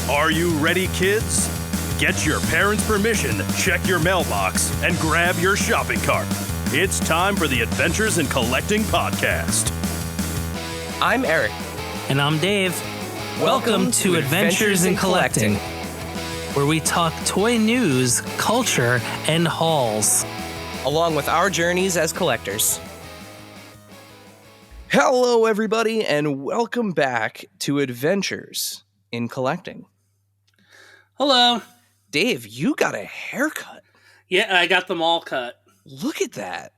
Are you ready, kids? Get your parents' permission, check your mailbox, and grab your shopping cart. It's time for the Adventures in Collecting podcast. I'm Eric. And I'm Dave. Welcome to Adventures in Collecting, where we talk toy news, culture, and hauls, along with our journeys as collectors. Hello, everybody, and welcome back to Adventures in Collecting. Hello. Dave, you got a haircut. Yeah, I got them all cut. Look at that.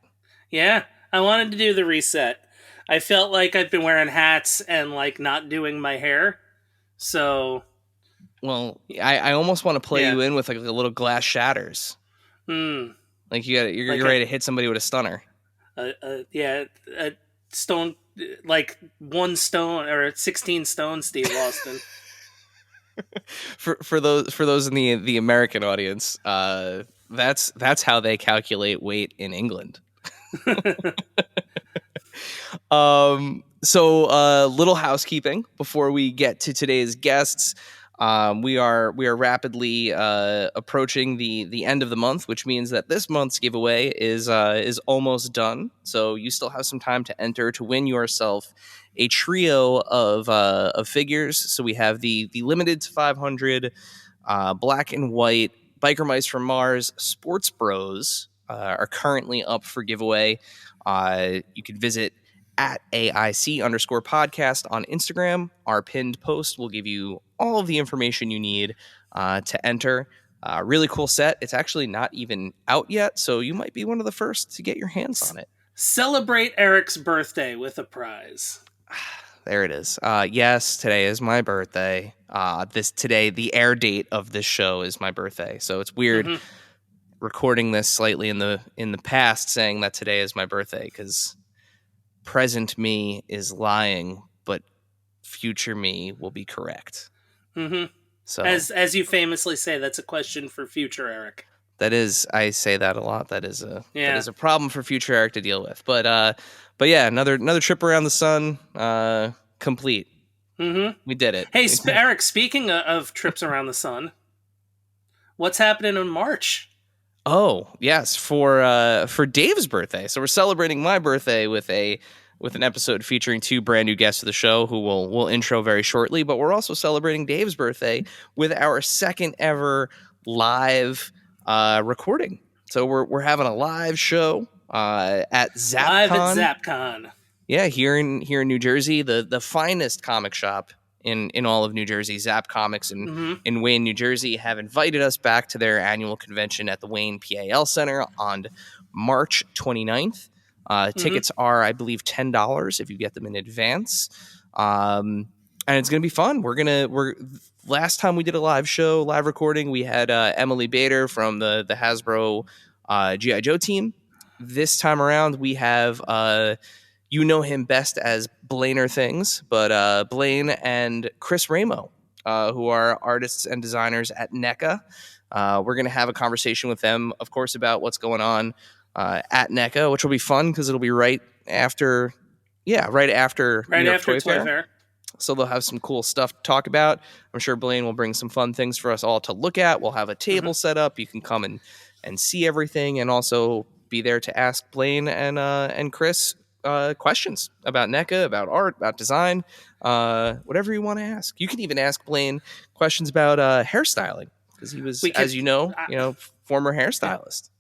Yeah, I wanted to do the reset. I felt like I've been wearing hats and not doing my hair. So, well, I almost want to play you in with a little glass shatters. Like you're ready to hit somebody with a stunner. A stone, like 1 stone or 16 stone, Steve Austin. for those in the American audience, that's how they calculate weight in England. So little housekeeping before we get to today's guests. We are rapidly approaching the end of the month, which means that this month's giveaway is almost done. So you still have some time to enter to win yourself a trio of figures. So we have the limited to 500 black and white Biker Mice from Mars Sports Bros are currently up for giveaway. You could visit at AIC_podcast on Instagram. Our pinned post will give you all of the information you need to enter. Really cool set. It's actually not even out yet, so you might be one of the first to get your hands on it. Celebrate Eric's birthday with a prize. There it is. Yes, today is my birthday. The air date of this show is my birthday, so it's weird recording this slightly in the past, saying that today is my birthday, because present me is lying, but future me will be correct. So, as you famously say, that's a question for future Eric. That is, I say that a lot. That is a problem for future Eric to deal with. But yeah, another trip around the sun, complete. We did it. Hey, Eric, speaking of trips around the sun, what's happening in March? Oh, yes, for Dave's birthday. So we're celebrating my birthday with an episode featuring 2 brand new guests of the show who we'll intro very shortly, but we're also celebrating Dave's birthday with our second ever live recording. So we're having a live show at ZapCon. Live at ZapCon. Yeah, here in New Jersey, the finest comic shop in all of New Jersey, Zap Comics in Wayne, New Jersey, have invited us back to their annual convention at the Wayne PAL Center on March 29th. Tickets are, I believe, $10 if you get them in advance. And it's going to be fun. Last time we did a live recording, we had Emily Bader from the Hasbro G.I. Joe team. This time around, we have you know him best as Blainer Things, but Blaine and Chris Ramo, who are artists and designers at NECA. We're going to have a conversation with them, of course, about what's going on at NECA, which will be fun because it'll be right after New York Toy Fair. So they'll have some cool stuff to talk about. I'm sure Blaine will bring some fun things for us all to look at. We'll have a table set up. You can come and see everything, and also be there to ask Blaine and Chris questions about NECA, about art, about design, whatever you want to ask. You can even ask Blaine questions about hairstyling, because he was, as you know, former hairstylist.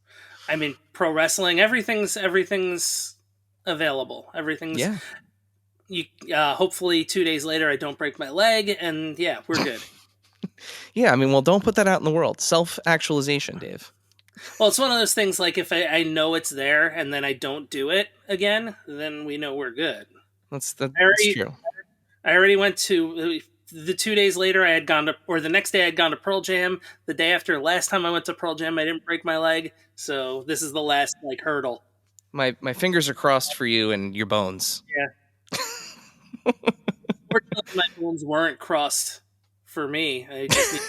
I mean, pro wrestling, everything's available. Everything's you. Hopefully 2 days later I don't break my leg, and we're good. Yeah, I mean, well, don't put that out in the world. Self-actualization, Dave. Well, it's one of those things, like, if I know it's there and then I don't do it again, then we know we're good. That's true. I already went to the 2 days later I had gone to, or the next day I had gone to Pearl Jam. The day after last time I went to Pearl Jam, I didn't break my leg. So this is the last hurdle. My fingers are crossed for you and your bones. Yeah. Fortunately, my bones weren't crossed for me. I just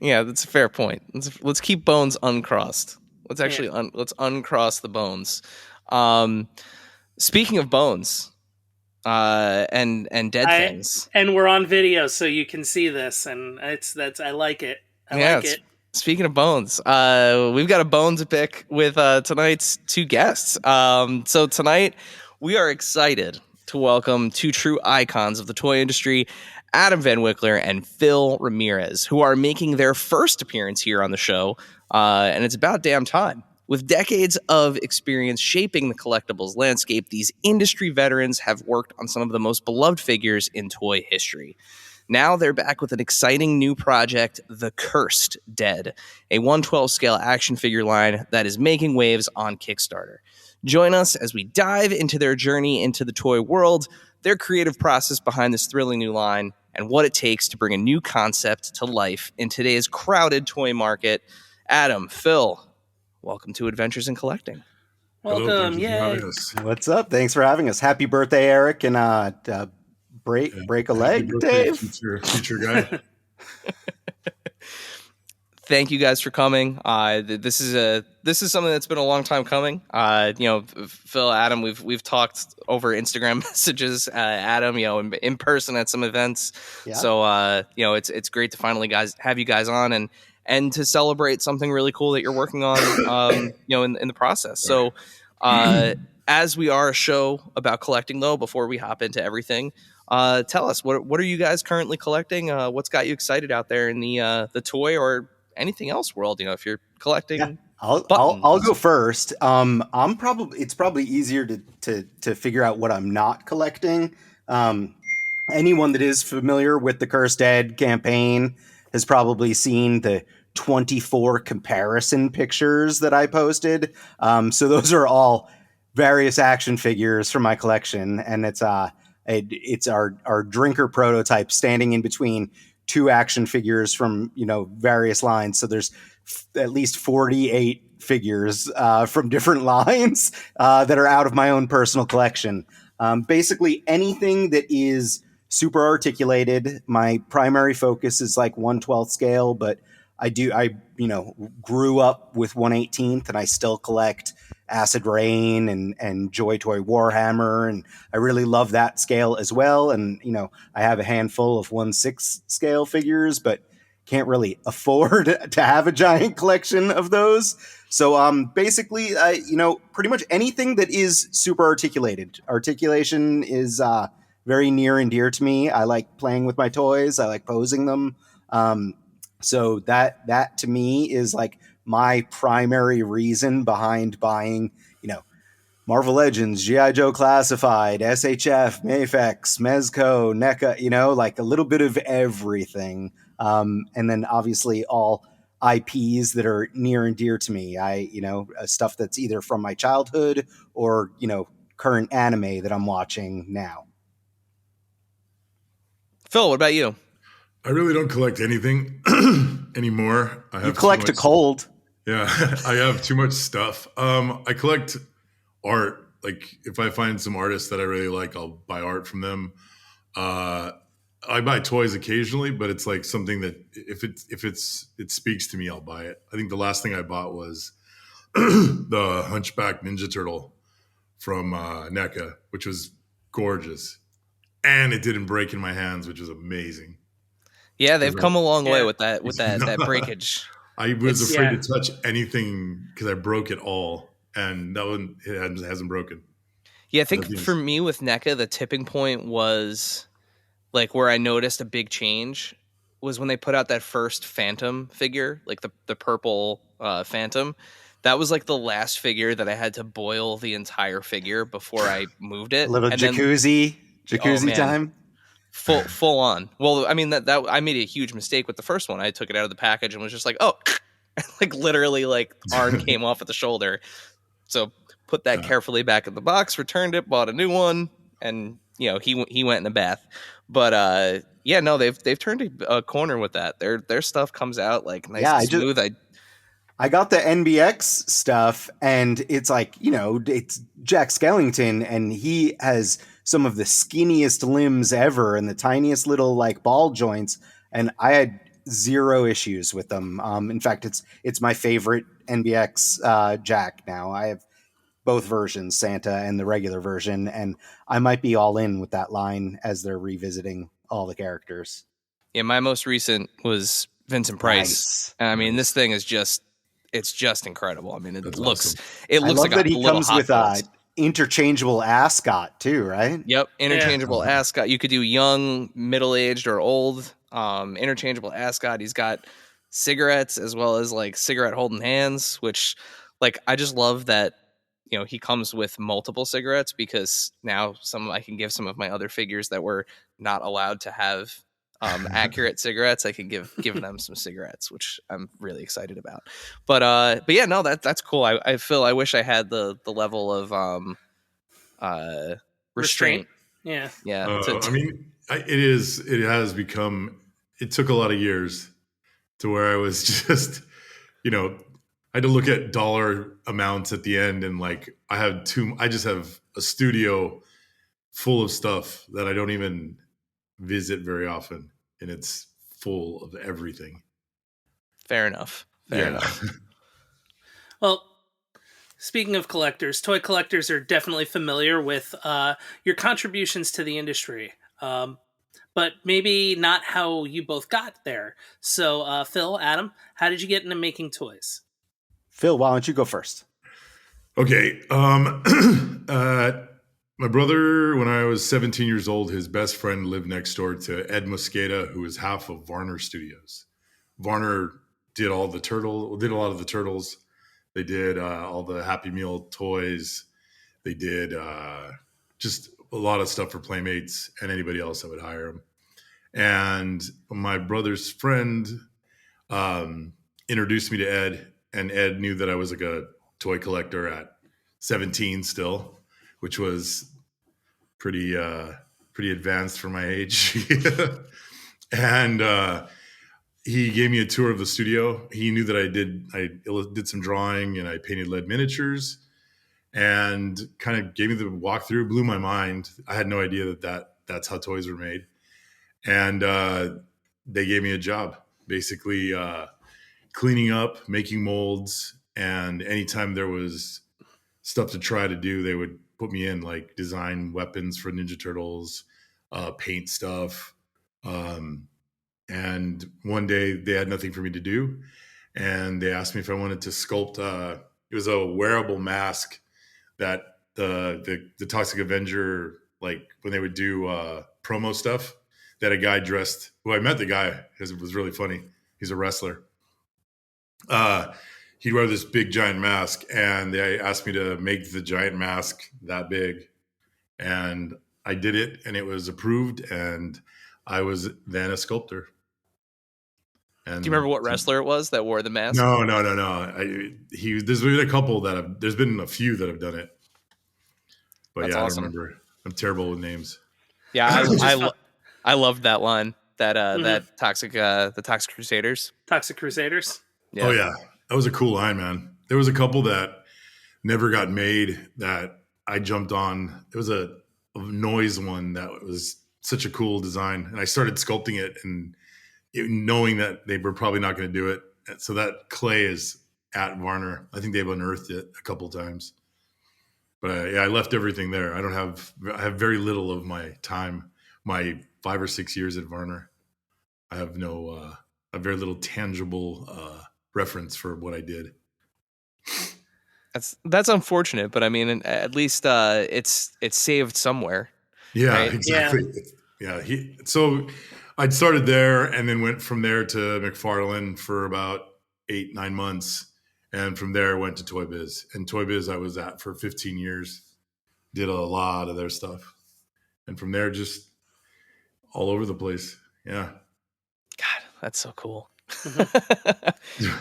Yeah, that's a fair point. Let's keep bones uncrossed. Let's actually let's uncross the bones. Speaking of bones, and dead things. And we're on video, so you can see this, and I like it. I like it. Speaking of bones, we've got a bone to pick with tonight's two guests. So tonight we are excited to welcome two true icons of the toy industry, Adam Van Wickler and Phil Ramirez, who are making their first appearance here on the show, and it's about damn time. With decades of experience shaping the collectibles landscape, these industry veterans have worked on some of the most beloved figures in toy history. Now they're back with an exciting new project, The Cursed Dead, a 1/12 scale action figure line that is making waves on Kickstarter. Join us as we dive into their journey into the toy world, their creative process behind this thrilling new line, and what it takes to bring a new concept to life in today's crowded toy market. Adam, Phil, welcome to Adventures in Collecting. Welcome, yay! What's up? Thanks for having us. Happy birthday, Eric, and break a leg, Dave. Future guy. Thank you guys for coming. This is something that's been a long time coming. Phil, Adam, we've talked over Instagram messages. Adam, in person at some events. Yeah. So it's great to finally have you guys on and to celebrate something really cool that you're working on. In the process. So, as we are a show about collecting, though, before we hop into everything. Tell us, what are you guys currently collecting? What's got you excited out there in the toy or anything else world? If you're collecting, yeah, I'll go first. It's probably easier to figure out what I'm not collecting. Anyone that is familiar with the Cursed Dead campaign has probably seen the 24 comparison pictures that I posted. So those are all various action figures from my collection, and it's our drinker prototype standing in between two action figures from various lines. So there's at least 48 figures from different lines that are out of my own personal collection. Basically anything that is super articulated. My primary focus is like 1/12 scale, but I grew up with 1/18th, and I still collect Acid Rain and Joy Toy Warhammer, and I really love that scale as well. And I have a handful of 1/6 scale figures, but can't really afford to have a giant collection of those. So basically, pretty much anything that is super articulated. Articulation is very near and dear to me. I like playing with my toys. I like posing them. So that to me is like my primary reason behind buying, Marvel Legends, G.I. Joe Classified, SHF, Mafex, Mezco, NECA, like a little bit of everything. And then obviously all IPs that are near and dear to me. Stuff that's either from my childhood or, current anime that I'm watching now. Phil, what about you? I really don't collect anything anymore. You collect a cold. Yeah, I have too much stuff. I collect art. Like if I find some artists that I really like, I'll buy art from them. I buy toys occasionally, but it's like something that if it speaks to me, I'll buy it. I think the last thing I bought was the Hunchback Ninja Turtle from NECA, which was gorgeous, and it didn't break in my hands, which was amazing. Yeah, they've come a long way with that breakage. I was afraid to touch anything because I broke it all, and that one hasn't broken. Yeah, I think for me with NECA, the tipping point was like where I noticed a big change was when they put out that first Phantom figure, like the purple Phantom. That was like the last figure that I had to boil the entire figure before I moved it. A little jacuzzi time. Full on. Well, I mean that I made a huge mistake with the first one. I took it out of the package and was just like, oh, like literally like arm came off at the shoulder. So put that carefully back in the box, returned it, bought a new one, and he went in the bath. But they've turned a corner with that. Their stuff comes out like nice and smooth. I got the NBX stuff, and it's like, it's Jack Skellington, and he has some of the skinniest limbs ever and the tiniest little like ball joints. And I had zero issues with them. In fact, it's my favorite NBX Jack now. I have both versions, Santa and the regular version, and I might be all in with that line as they're revisiting all the characters. Yeah, my most recent was Vincent Price. Nice. I mean, this thing is it's just incredible. I mean, That's it looks I love like that a he little comes Hot with Wheels. interchangeable ascot too, right? Yep, interchangeable ascot. You could do young, middle-aged, or old. Interchangeable ascot. He's got cigarettes as well as like cigarette holding hands, which like I just love that. He comes with multiple cigarettes because now I can give some of my other figures that were not allowed to have accurate cigarettes. I can give them some cigarettes, which I'm really excited about. But yeah, no, that's cool. I feel I wish I had the level of restraint. Yeah. I mean, it has become, it took a lot of years to where I was just, I had to look at dollar amounts at the end, and like I just have a studio full of stuff that I don't even visit very often, and it's full of everything. Fair enough. Fair enough. Well, speaking of collectors, toy collectors are definitely familiar with your contributions to the industry, but maybe not how you both got there. So, Phil, Adam, how did you get into making toys? Phil, why don't you go first? Okay. My brother, when I was 17 years old, his best friend lived next door to Ed Mosqueda, who is half of Varner Studios. Varner did a lot of the Turtles. They did all the Happy Meal toys. They did just a lot of stuff for Playmates and anybody else that would hire them. And my brother's friend introduced me to Ed, and Ed knew that I was like a toy collector at 17 still, which was pretty advanced for my age. And he gave me a tour of the studio. He knew that I did some drawing and I painted lead miniatures, and kind of gave me the walkthrough. Blew my mind. I had no idea that's how toys were made. And they gave me a job, basically cleaning up, making molds, and anytime there was stuff to try to do, they would put me in, like design weapons for Ninja Turtles, paint stuff. And one day they had nothing for me to do, and they asked me if I wanted to sculpt. It was a wearable mask that the Toxic Avenger, like when they would do promo stuff, that a guy dressed. Well, I met the guy because it was really funny. He's a wrestler. He'd wear this big giant mask, and they asked me to make the giant mask that big, and I did it, and it was approved, and I was then a sculptor. And do you remember what wrestler it was that wore the mask? No. There's been a couple there's been a few that have done it, but That's yeah, awesome. I don't remember. I'm terrible with names. Yeah, I loved that line. That Toxic Crusaders. Toxic Crusaders. Yeah. Oh yeah, that was a cool line, man. There was a couple that never got made that I jumped on. It was a noise one that was such a cool design, and I started sculpting it, and knowing that they were probably not going to do it. So that clay is at Varner. I think they've unearthed it a couple times, but I left everything there. I have very little of my time, my 5 or 6 years at Varner. I have a very little tangible reference for what I did. That's unfortunate, but I mean, at least it's saved somewhere. Yeah, right? exactly. Yeah. So I'd started there and then went from there to McFarlane for about 8-9 months. And from there went to Toy Biz. And Toy Biz I was at for 15 years. Did a lot of their stuff. And from there, just all over the place. Yeah. God, that's so cool.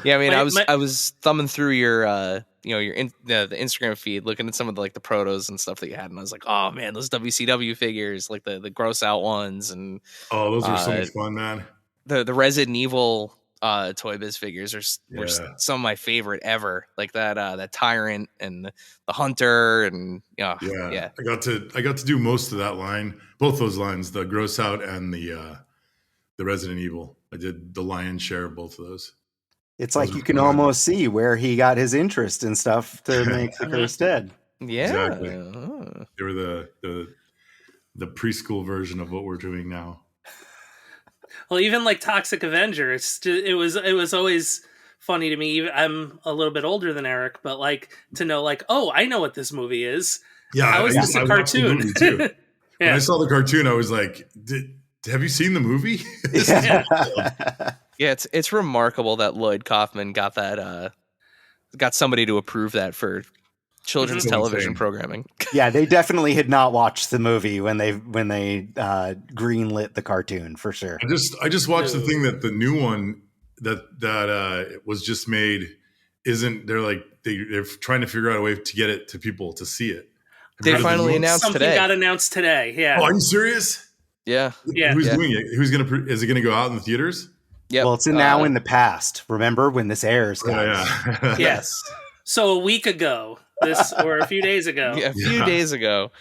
Yeah, I mean, I was thumbing through your the Instagram feed, looking at some of the protos and stuff that you had, and I was like, oh man, those WCW figures, like the gross out ones, and those were so much fun, man. The Resident Evil Toy Biz figures were some of my favorite ever, like that Tyrant and the Hunter, and yeah. I got to do most of that line, both those lines, the gross out and the Resident Evil. I did the lion's share of both of those. It's like you can almost see where he got his interest in stuff to make the Cursed Dead. Yeah. Exactly. They were the preschool version of what we're doing now. Well, even like Toxic Avenger, it was always funny to me. I'm a little bit older than Eric, but like to know like, oh, I know what this movie is. Yeah, How is this a I watched the cartoon? movie too. Yeah. When I saw the cartoon, I was like, have you seen the movie? Yeah. Yeah, it's remarkable that Lloyd Kaufman got that got somebody to approve that for children's So television insane. programming. Yeah, they definitely had not watched the movie when they greenlit the cartoon for sure. I just watched the thing that the new one that was just made isn't. They're trying to figure out a way to get it to people to see it. Have you They heard of the finally new one? announced Something today. got announced today. Yeah. Oh, are you serious? Yeah. Yeah. Who's doing it? Who's gonna? Is it gonna go out in the theaters? Yep. Well, it's now in the past. Remember when this airs, guys? Yeah. Yes. So a week ago, or a few days ago. Yeah, a few days ago.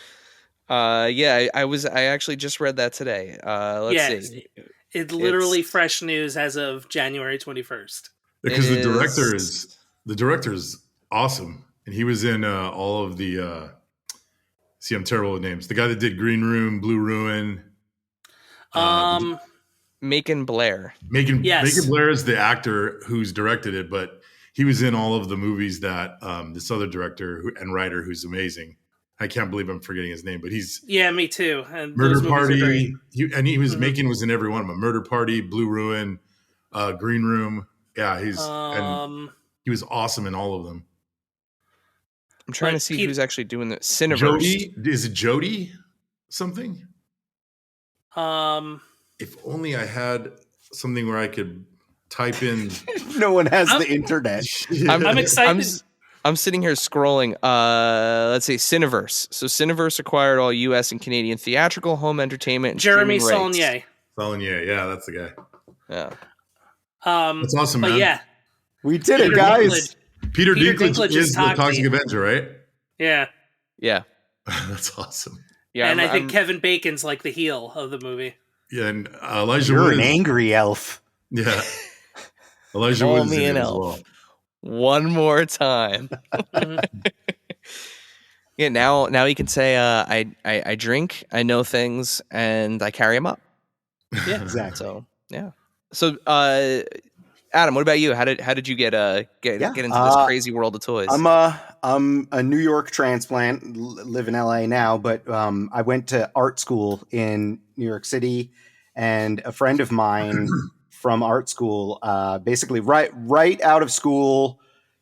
I actually just read that today. Let's see. It's literally fresh news as of January 21st. Because the director is awesome, and he was in all of the. See, I'm terrible with names. The guy that did Green Room, Blue Ruin. Macon Blair. Macon Blair is the actor who's directed it, but he was in all of the movies that this other director and writer who's amazing. I can't believe I'm forgetting his name, but he's me too. And Murder Party. He was Macon was in every one of them. Murder Party, Blue Ruin, Green Room. Yeah, and he was awesome in all of them. I'm trying to see who's actually doing the Cineverse. Jody, is it Jody something? If only I had something where I could type in. No one has the internet. I'm excited. I'm sitting here scrolling. Let's see, Cineverse. So Cineverse acquired all U.S. and Canadian theatrical, home entertainment, and Jeremy streaming rights. Saulnier. Saulnier, yeah, that's the guy. Yeah. That's awesome, man. Yeah, we did it, guys. Dinklage. Peter Dinklage Dinklage is the Toxic Avenger, right? Yeah. Yeah. That's awesome. Yeah. And I think Kevin Bacon's like the heel of the movie. Yeah, and Elijah You're Wood an angry elf. Yeah. Elijah Call Wood is me in an it as elf. well. One more time. Yeah, now you can say I drink, I know things, and I carry them up. Yeah, exactly. So yeah. So Adam, what about you? How did you get into this crazy world of toys? I'm a New York transplant, live in LA now, but I went to art school in New York City, and a friend of mine from art school, basically right out of school,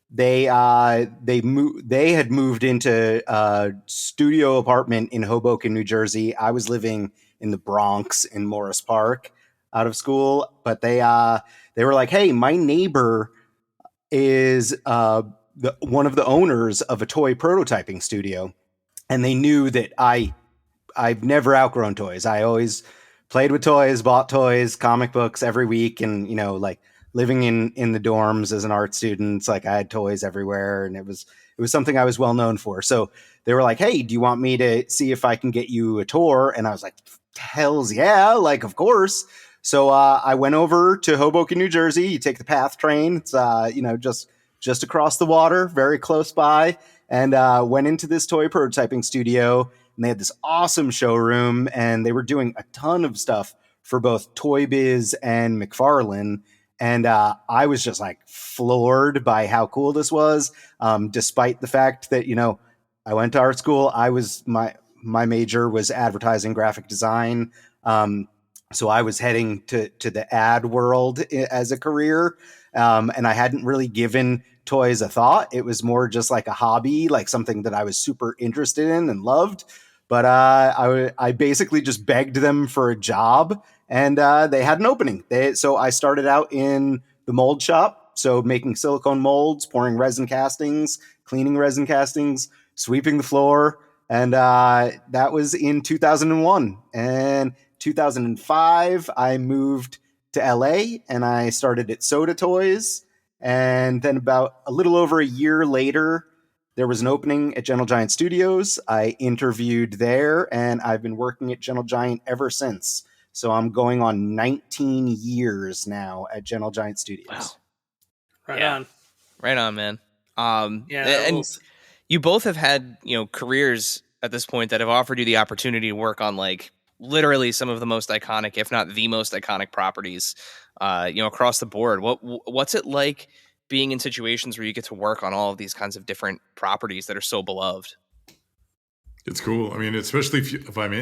they had moved into a studio apartment in Hoboken, New Jersey. I was living in the Bronx in Morris Park out of school, but they were like, "Hey, my neighbor is one of the owners of a toy prototyping studio," and they knew that I've never outgrown toys. I always played with toys, bought toys, comic books every week, and like living in the dorms as an art student, it's like I had toys everywhere, and it was something I was well known for. So they were like, "Hey, do you want me to see if I can get you a tour?" And I was like, "Hells yeah, like of course." So I went over to Hoboken, New Jersey. You take the PATH train. It's just across the water, very close by, and went into this toy prototyping studio. And they had this awesome showroom, and they were doing a ton of stuff for both Toy Biz and McFarlane. And I was just like floored by how cool this was, despite the fact that I went to art school. I was my major was advertising, graphic design. So I was heading to the ad world as a career, and I hadn't really given toys a thought. It was more just like a hobby, like something that I was super interested in and loved. But I basically just begged them for a job, and they had an opening. So I started out in the mold shop, so making silicone molds, pouring resin castings, cleaning resin castings, sweeping the floor, and that was in 2001. And 2005, I moved to LA and I started at Soda Toys. And then about a little over a year later, there was an opening at Gentle Giant Studios. I interviewed there, and I've been working at Gentle Giant ever since. So I'm going on 19 years now at Gentle Giant Studios. Wow. Right on. Right on, man. Yeah, You both have had, careers at this point that have offered you the opportunity to work on like literally some of the most iconic, if not the most iconic properties, across the board. What's it like being in situations where you get to work on all of these kinds of different properties that are so beloved? It's cool. I mean, especially if I'm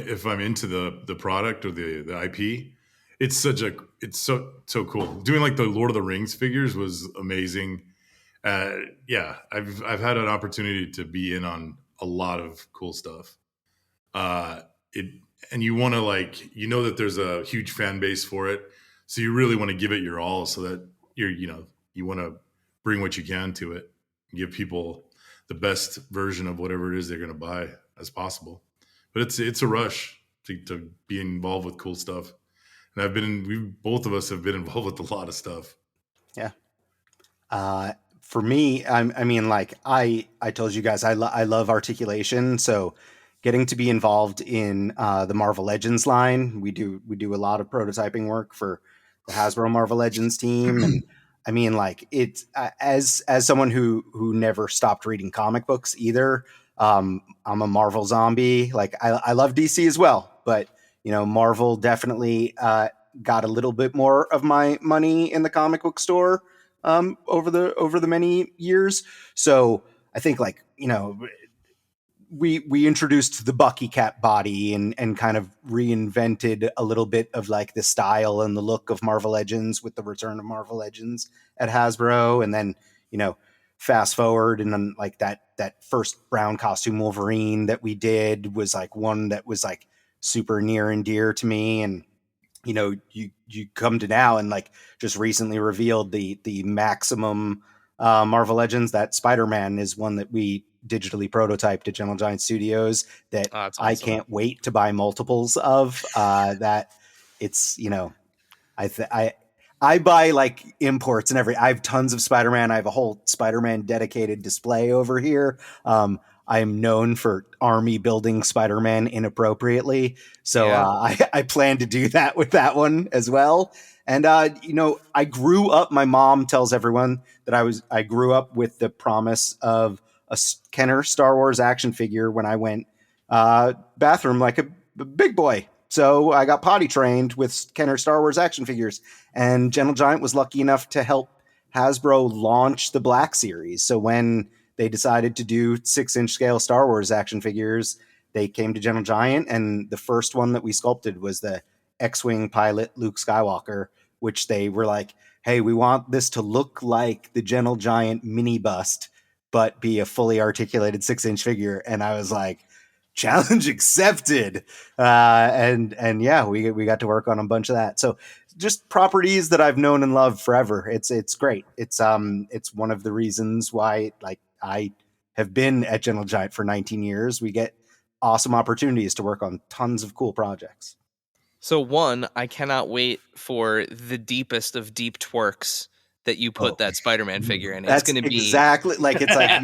into the product or the IP, it's so cool. Doing like the Lord of the Rings figures was amazing. Yeah, I've had an opportunity to be in on a lot of cool stuff. It and you want to that there's a huge fan base for it, so you really want to give it your all, so that you want to bring what you can to it, give people the best version of whatever it is they're going to buy as possible. But it's a rush to be involved with cool stuff, and we both of us have been involved with a lot of stuff. Yeah. For me, I mean, like I told you guys, I love articulation. So getting to be involved in the Marvel Legends line, we do a lot of prototyping work for the Hasbro Marvel Legends team, and I mean, like it's as someone who never stopped reading comic books either. I'm a Marvel zombie. Like I love DC as well, but Marvel definitely got a little bit more of my money in the comic book store over the many years. So I think we introduced the Bucky Cat body and kind of reinvented a little bit of like the style and the look of Marvel Legends with the return of Marvel Legends at Hasbro. And then, fast forward and then like that first brown costume Wolverine that we did was like one that was like super near and dear to me. And you come to now and like just recently revealed the maximum Marvel Legends. That Spider-Man is one that we digitally prototyped at Gentle Giant Studios that That's I awesome. can't wait to buy multiples of. That it's I buy like imports and I have tons of Spider-Man. I have a whole Spider-Man dedicated display over here. I am known for army building Spider-Man inappropriately. So Yeah. I plan to do that with that one as well. And, I grew up, my mom tells everyone that I grew up with the promise of a Kenner Star Wars action figure when I went bathroom like a big boy. So I got potty trained with Kenner Star Wars action figures. And Gentle Giant was lucky enough to help Hasbro launch the Black Series. So when they decided to do 6-inch scale Star Wars action figures, they came to Gentle Giant, and the first one that we sculpted was the X-Wing pilot Luke Skywalker, which they were like, hey, we want this to look like the Gentle Giant mini bust, but be a fully articulated 6-inch figure. And I was like, challenge accepted. And yeah, we got to work on a bunch of that. So just properties that I've known and loved forever. It's great. It's one of the reasons why like I have been at Gentle Giant for 19 years. We get awesome opportunities to work on tons of cool projects. So one, I cannot wait for the deepest of deep twerks that you put that Spider-Man figure in. That's it's going to be exactly like it's like I'm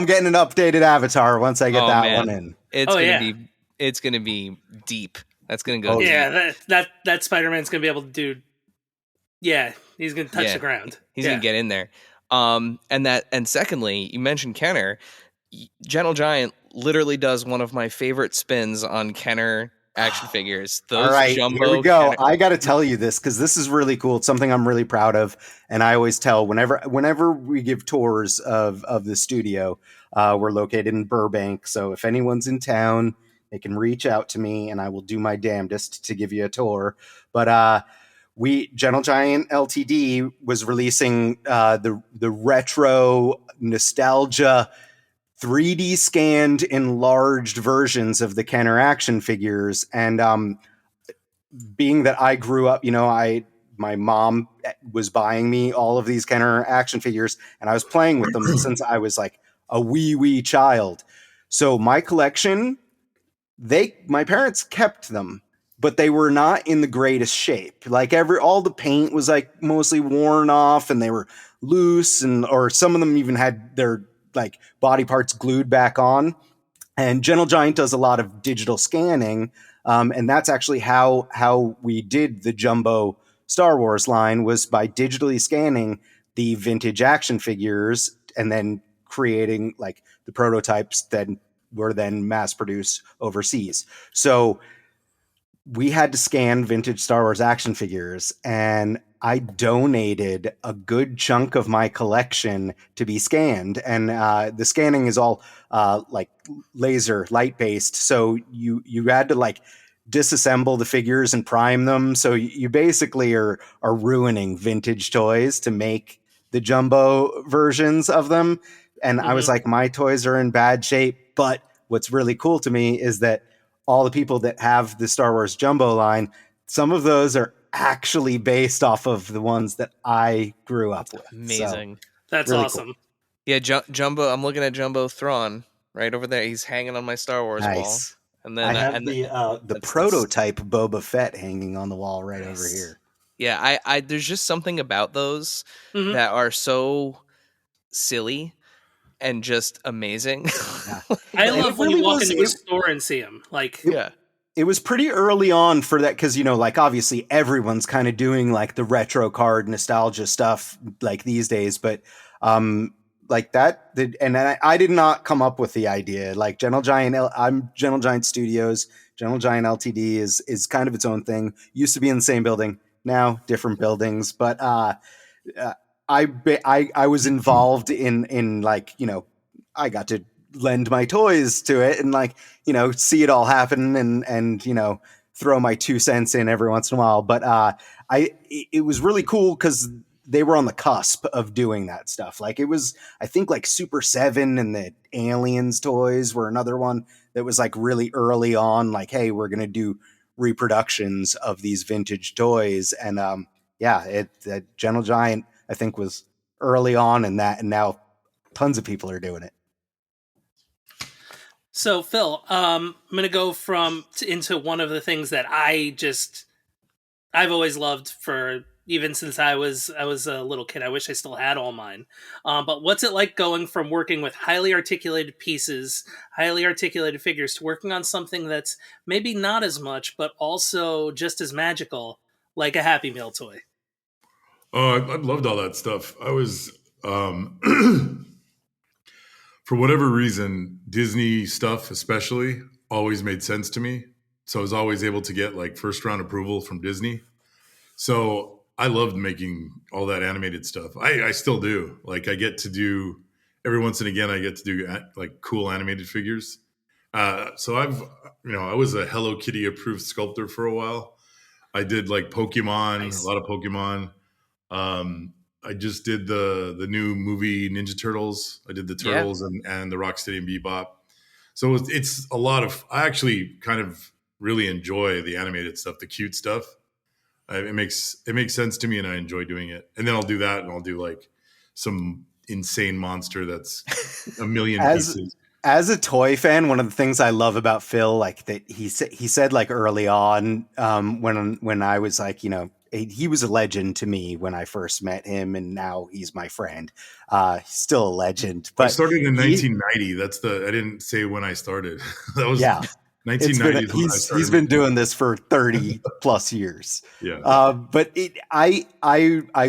getting an updated avatar once I get one in. It's going to be deep. That's going to go deep. Yeah, that Spider-Man's going to be able to do. Yeah, he's going to touch the ground. He's going to get in there. And secondly, you mentioned Kenner. Gentle Giant literally does one of my favorite spins on Kenner action figures. Those all right, jumbo here we go. Kenner. I got to tell you this because this is really cool. It's something I'm really proud of, and I always tell whenever we give tours of the studio. We're located in Burbank, so if anyone's in town, they can reach out to me, and I will do my damnedest to give you a tour. But Gentle Giant Ltd was releasing the retro nostalgia 3D scanned enlarged versions of the Kenner action figures. And being that I grew up, my mom was buying me all of these Kenner action figures, and I was playing with them since I was like a wee child. So my collection, my parents kept them, but they were not in the greatest shape. Like all the paint was like mostly worn off, and they were loose, or some of them even had their like body parts glued back on. And Gentle Giant does a lot of digital scanning, and that's actually how we did the jumbo Star Wars line, was by digitally scanning the vintage action figures and then creating like the prototypes that were then mass produced overseas. So we had to scan vintage Star Wars action figures, and I donated a good chunk of my collection to be scanned. And the scanning is all like laser light based, so you had to like disassemble the figures and prime them. So you basically are ruining vintage toys to make the jumbo versions of them. And I was like, my toys are in bad shape. But what's really cool to me is that all the people that have the Star Wars Jumbo line, some of those are actually based off of the ones that I grew up with. Amazing. So, That's really awesome. cool. Yeah, Jumbo. I'm looking at Jumbo Thrawn right over there. He's hanging on my Star Wars wall. Nice. And then I have the prototype Boba Fett hanging on the wall right over here. Yeah, I there's just something about those that are so silly and just amazing. Yeah. I And love it when you really walk was- into a it- store and see them. Like, Yeah. It was pretty early on for that because, like obviously everyone's kind of doing like the retro card nostalgia stuff like these days. But like that, and I did not come up with the idea. Like Gentle Giant, I'm Gentle Giant Studios. Gentle Giant Ltd is kind of its own thing. Used to be in the same building, now different buildings. But I was involved in like, I got to lend my toys to it and like, see it all happen and throw my 2 cents in every once in a while. But it was really cool because they were on the cusp of doing that stuff. Like it was, I think like Super 7 and the Aliens toys were another one that was like really early on, like, hey, we're going to do reproductions of these vintage toys. And Gentle Giant, I think, was early on in that, and now tons of people are doing it. so Phil, I'm gonna go into one of the things that I've always loved for even since I was a little kid. I wish I still had all mine. But what's it like going from working with highly articulated pieces, highly articulated figures, to working on something that's maybe not as much, but also just as magical, like a Happy Meal toy? Oh, I loved all that stuff. I was, for whatever reason, Disney stuff especially always made sense to me. So I was always able to get like first round approval from Disney. So I loved making all that animated stuff. I still do. Like I get to do every once and again, I get to do like cool animated figures. So I was a Hello Kitty approved sculptor for a while. I did like Pokemon, Nice. a lot of Pokemon. I just did the new movie Ninja Turtles. I did the Turtles and the Rocksteady and Bebop. So it's a lot of. I actually kind of really enjoy the animated stuff, the cute stuff. It makes sense to me, and I enjoy doing it. And then I'll do that, and I'll do like some insane monster that's a million pieces. As a toy fan, one of the things I love about Phil, like that he said like early on, when I was like, he was a legend to me when I first met him, and now he's my friend. He's still a legend. But I started in 1990. I didn't say when I started. That was 1990. He's been doing this for 30 plus years. Yeah. But I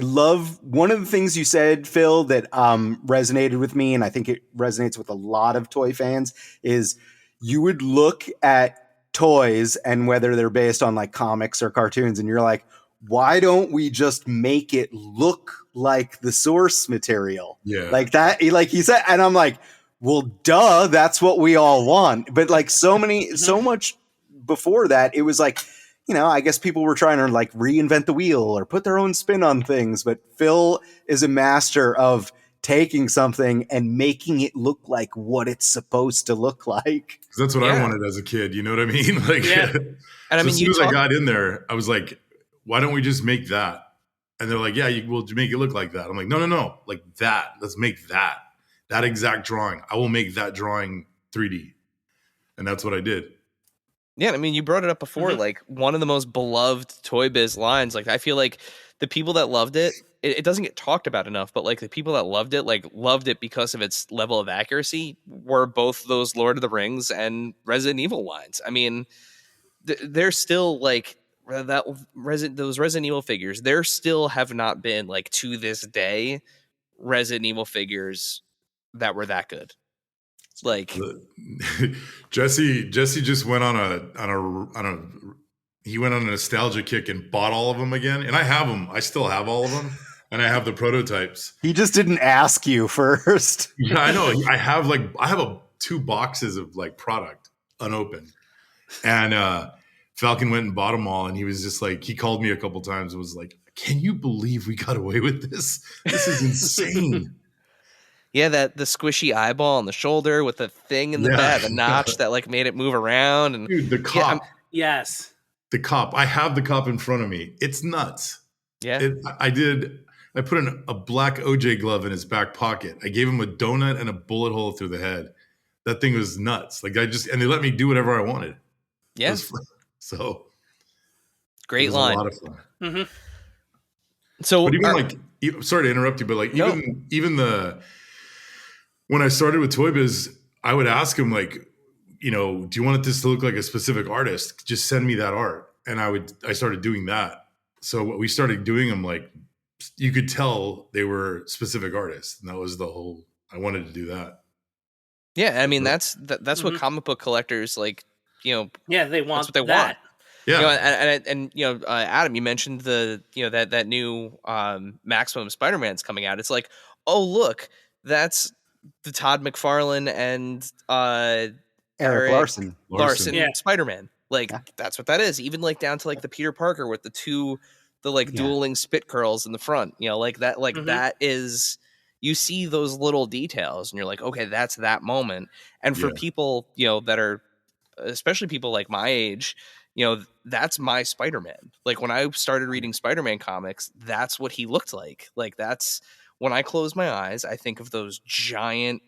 love one of the things you said, Phil, that resonated with me, and I think it resonates with a lot of toy fans, is you would look at toys and whether they're based on like comics or cartoons, and you're like, why don't we just make it look like the source material? Yeah. Like that, like he said, and I'm like, well, duh, that's what we all want. But like so much before that, it was like, I guess people were trying to like reinvent the wheel or put their own spin on things. But Phil is a master of taking something and making it look like what it's supposed to look like. That's what I wanted as a kid. You know what I mean? Like, And I mean, as soon as I got in there, I was like, why don't we just make that? And they're like, yeah, we'll make it look like that. I'm like, no, like that. Let's make that exact drawing. I will make that drawing 3D. And that's what I did. Yeah, I mean, you brought it up before, like one of the most beloved Toy Biz lines. Like, I feel like the people that loved it, it doesn't get talked about enough, but like the people that loved it because of its level of accuracy were both those Lord of the Rings and Resident Evil lines. I mean, they're still like those Resident Evil figures. There still have not been like to this day Resident Evil figures that were that good. Like Jesse just went on a he went on a nostalgia kick and bought all of them again, and I have them. I still have all of them, and I have the prototypes. He just didn't ask you first. Yeah, I know. I have 2 boxes of like product unopened, and Falcon went and bought them all, and he was just like, he called me a couple times and was like, "Can you believe we got away with this? This is insane." Yeah, the squishy eyeball on the shoulder with the thing in the back, the notch that like made it move around, and dude, the cop. Yes, the cop. I have the cop in front of me. It's nuts. Yeah, I put a black OJ glove in his back pocket. I gave him a donut and a bullet hole through the head. That thing was nuts. Like and they let me do whatever I wanted. Yeah. So great line. A lot of fun. Mm-hmm. So, but even sorry to interrupt you, but like even when I started with Toy Biz, I would ask him like, do you want this to look like a specific artist? Just send me that art, and I started doing that. So we started doing them like you could tell they were specific artists, and that was the whole. I wanted to do that. Yeah, I mean that's what comic book collectors like. Yeah, they want that's what they want. Yeah, and Adam, you mentioned that new Maximum Spider-Man's coming out. It's like, oh look, that's the Todd McFarlane and Eric Larson yeah. Spider-Man. Like that's what that is. Even like down to like the Peter Parker with the dueling spit curls in the front. Like that. Like that is. You see those little details, and you're like, okay, that's that moment. And for people that are, especially people like my age, that's my Spider-Man. Like when I started reading Spider-Man comics, that's what he looked like. Like that's when I close my eyes, I think of those giant,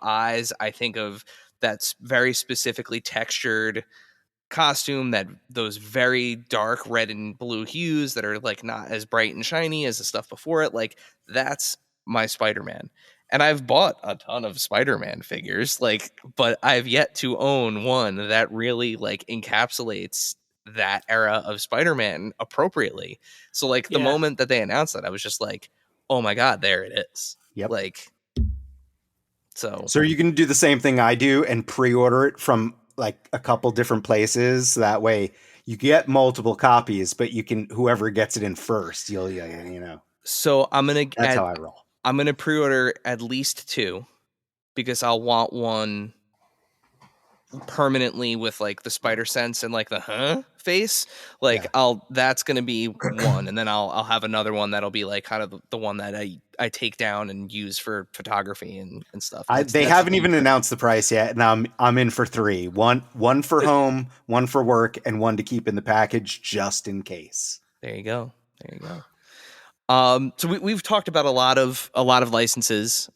eyes. I think of that's very specifically textured costume, that those very dark red and blue hues that are like not as bright and shiny as the stuff before it. Like that's my Spider-Man. And I've bought a ton of Spider-Man figures, but I've yet to own one that really like encapsulates that era of Spider-Man appropriately. So like the moment that they announced that, I was just like, oh my God, there it is. Yep. Like, so you can do the same thing I do and pre-order it from like a couple different places. That way you get multiple copies, but you can, whoever gets it in first, you'll. So that's how I roll. I'm going to pre-order at least 2 because I'll want one permanently with like the spider sense and like the face. Like that's going to be one. And then I'll have another one that'll be like kind of the one that I take down and use for photography and stuff. They haven't even announced the price yet. And I'm in for 3, one for home, one for work, and one to keep in the package just in case. There you go. So we've talked about a lot of licenses.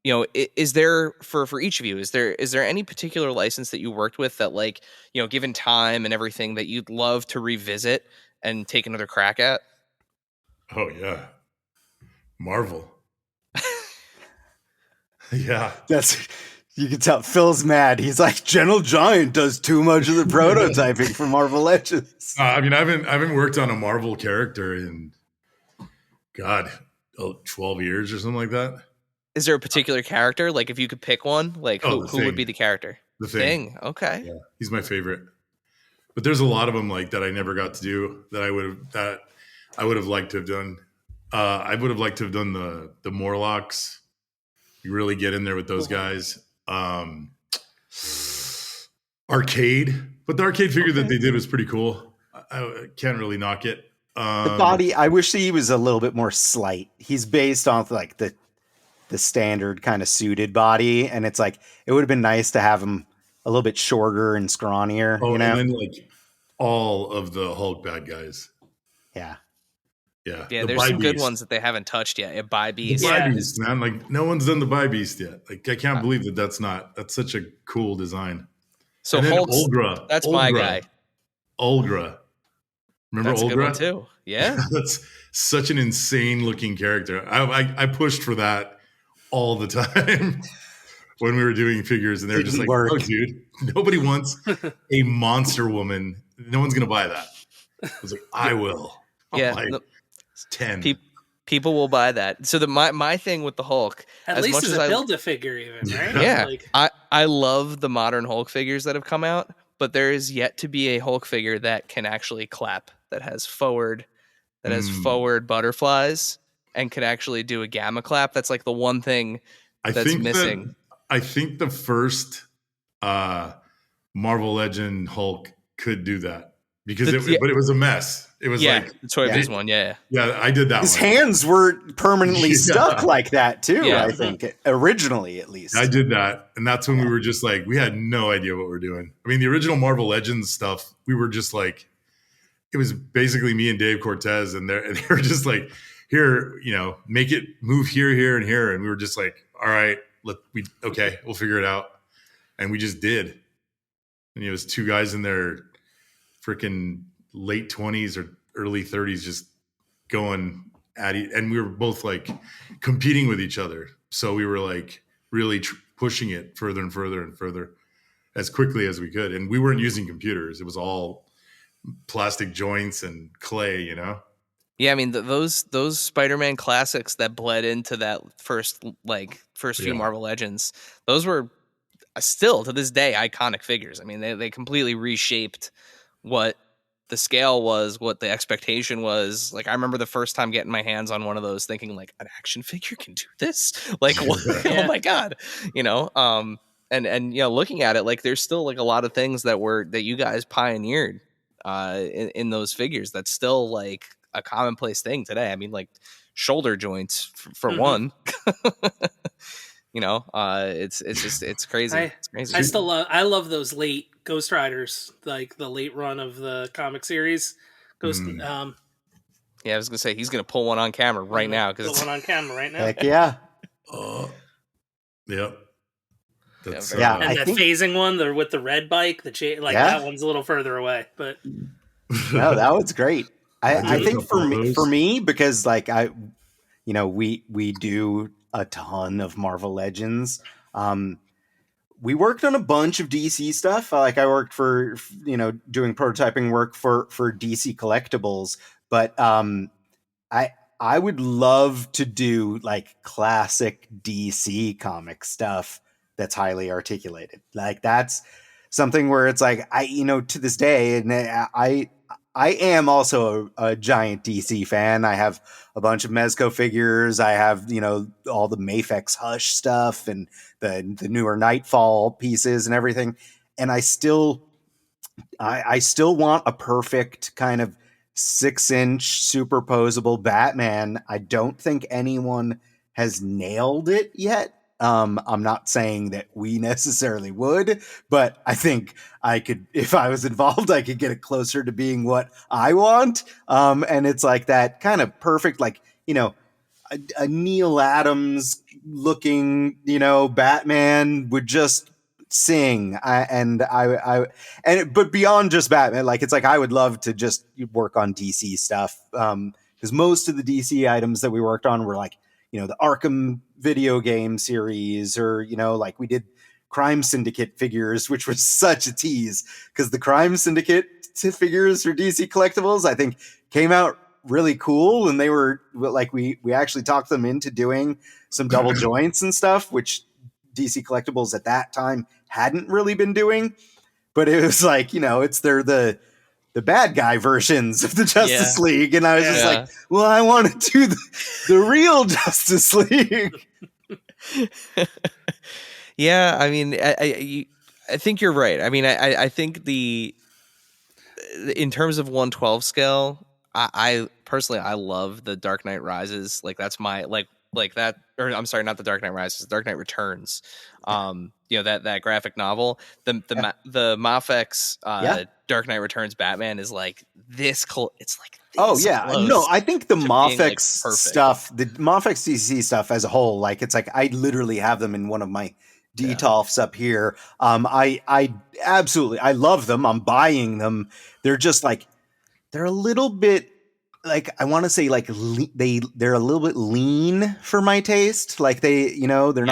Is there for each of you, is there any particular license that you worked with that, like, given time and everything, that you'd love to revisit and take another crack at? Oh yeah, Marvel. Yeah, you can tell Phil's mad. He's like, Gentle Giant does too much of the prototyping for Marvel Legends. I mean, I haven't worked on a Marvel character in 12 years or something like that. Is there a particular character? Like, if you could pick one, like who would be the character? The Thing. Okay. Yeah, he's my favorite. But there's a lot of them like that I never got to do that I would have liked to have done. I would have liked to have done the Morlocks. You really get in there with those guys. Arcade, but the arcade figure that they did was pretty cool. I can't really knock it. The body, I wish he was a little bit more slight. He's based off like the standard kind of suited body, and it's like it would have been nice to have him a little bit shorter and scrawnier. And then like all of the Hulk bad guys. Yeah. There's some good ones that they haven't touched yet. By Beast, man. Like no one's done the By Beast yet. Like I can't believe that's such a cool design. So Hulk's, Olgra, that's my guy. Olgra. Remember that's Olgra? A good one too. Yeah. That's such an insane looking character. I pushed for that all the time when we were doing figures, and they were just like, oh, dude, nobody wants a monster woman. No one's going to buy that. I was like, I will. I'm like, 10. People will buy that. So my thing with the Hulk, At as least much as as a I Build-A-Figure even, right? yeah, Like, I love the modern Hulk figures that have come out, but there is yet to be a Hulk figure that can actually clap, that has forward butterflies and can actually do a gamma clap. That's like the one thing I that's think missing. I think the first Marvel Legend Hulk could do that because but it was a mess. It was like the Toy Biz one, yeah, I did that His one. hands were permanently stuck like that too. Yeah. I think originally, at least. I did that, and that's when we were just like, we had no idea what we're doing. I mean, the original Marvel Legends stuff, we were just like, it was basically me and Dave Cortez, and they were just like, here, make it move here, here, and here, and we were just like, all right, we'll figure it out, and we just did. And it was two guys in their freaking late 20s or early 30s just going at it, and we were both like competing with each other. So we were like really pushing it further and further and further as quickly as we could. And we weren't using computers. It was all plastic joints and clay, Yeah, I mean those Spider-Man classics that bled into that first few Marvel Legends, those were still to this day iconic figures. I mean, they completely reshaped what the scale was, what the expectation was. Like, I remember the first time getting my hands on one of those, thinking like, an action figure can do this. Like, what? Oh my god, and looking at it, like, there's still like a lot of things that you guys pioneered in those figures that's still like a commonplace thing today. I mean, like shoulder joints for one. It's crazy. It's crazy. I love those late Ghost Riders, like the late run of the comic series. Yeah, I was gonna say he's gonna pull one on camera right now because pull one on camera right now. Heck yeah. Yep. And that phasing one, with the red bike, that one's a little further away, but no, that was great. I think for me, because like we do a ton of Marvel Legends. We worked on a bunch of DC stuff. Like I worked for, doing prototyping work for DC Collectibles, but I would love to do like classic DC comic stuff that's highly articulated. Like that's something where it's like, to this day, and I am also a giant DC fan. I have a bunch of Mezco figures. I have, all the Mafex Hush stuff and the newer Nightfall pieces and everything. And I still want a perfect kind of 6-inch superposable Batman. I don't think anyone has nailed it yet. I'm not saying that we necessarily would, but I think I could, if I was involved, I could get it closer to being what I want. And it's like that kind of perfect, like, a Neil Adams looking, Batman would just sing. But beyond just Batman, like, it's like, I would love to just work on DC stuff. Because most of the DC items that we worked on were like, the Arkham video game series, or, like we did Crime Syndicate figures, which was such a tease because the Crime Syndicate figures for DC Collectibles, I think, came out really cool. And they were like, we actually talked them into doing some double joints and stuff, which DC Collectibles at that time hadn't really been doing. But it was like, they're the bad guy versions of the Justice League. And I was just like, well, I want to do the real Justice League. Yeah, I mean, I think you're right. I mean, I think in terms of 1/12 scale, I personally, I love the Dark Knight Rises. Like that's my like that, or I'm sorry, not the Dark Knight Rises, Dark Knight Returns. That graphic novel, the Mafex Dark Knight Returns Batman is like this. It's like this no, I think the Mafex stuff, the Mafex DC stuff as a whole, like it's like I literally have them in one of my Detolfs up here. I absolutely, I love them. I'm buying them. They're just like, they're a little bit like, I want to say like they're a little bit lean for my taste. Like they're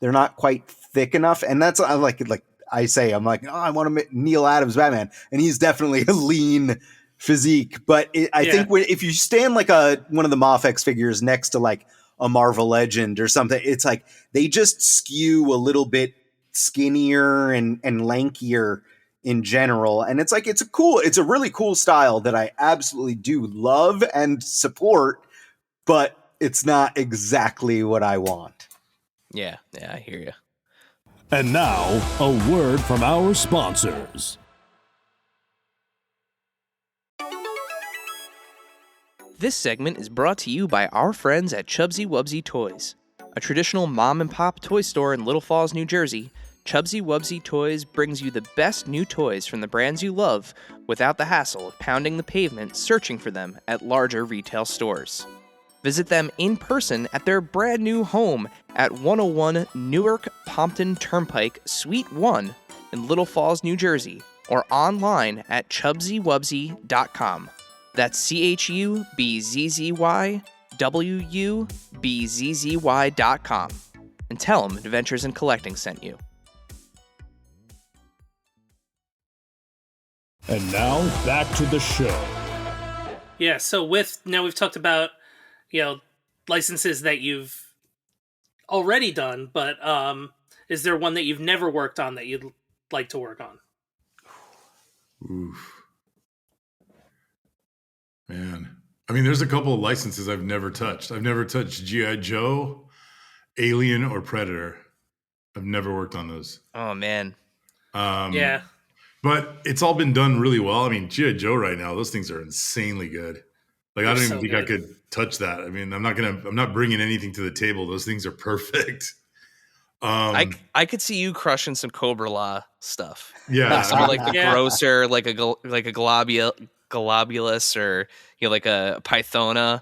not quite thick enough. And that's like I say, I'm like, I want to make Neil Adams Batman, and he's definitely a lean physique. But I think if you stand like one of the Mafex figures next to like a Marvel Legend or something, it's like they just skew a little bit skinnier and lankier in general. And it's like it's a really cool style that I absolutely do love and support, but it's not exactly what I want. Yeah, I hear you. And now, a word from our sponsors. This segment is brought to you by our friends at Chubsy Wubsy Toys. A traditional mom-and-pop toy store in Little Falls, New Jersey, Chubsy Wubsy Toys brings you the best new toys from the brands you love without the hassle of pounding the pavement searching for them at larger retail stores. Visit them in person at their brand new home at 101 Newark Pompton Turnpike, Suite 1 in Little Falls, New Jersey, or online at chubsywubsy.com. That's CHUBZYWUBZZY.com. And tell them Adventures in Collecting sent you. And now, back to the show. Yeah, so now we've talked about, licenses that you've already done, but is there one that you've never worked on that you'd like to work on? Oof. Man. I mean, there's a couple of licenses I've never touched. I've never touched G.I. Joe, Alien, or Predator. I've never worked on those. Oh, man. Yeah. But it's all been done really well. I mean, G.I. Joe right now, those things are insanely good. Like, I don't even think I could touch that. I mean, I'm not bringing anything to the table. Those things are perfect. I could see you crushing some Cobra Law stuff. Yeah. Like some like the grosser, like a globulus or like a Pythona.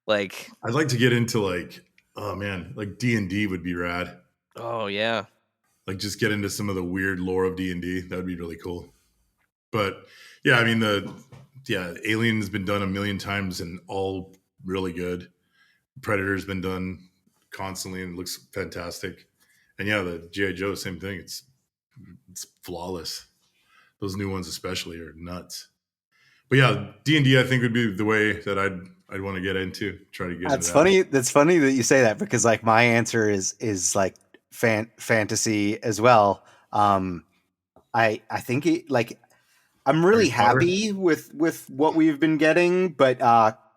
Like, I'd like to get into like D&D would be rad. Oh yeah. Like just get into some of the weird lore of D&D. That would be really cool. But yeah, I mean Alien has been done a million times and all really good. Predator's been done constantly and looks fantastic. And yeah, the G.I. Joe, same thing. It's flawless. Those new ones especially are nuts. But yeah, D&D I think would be the way that I'd want to get into. Try to get. That's funny. That's funny that you say that because like my answer is like fantasy as well. I think I'm really happy with what we've been getting, but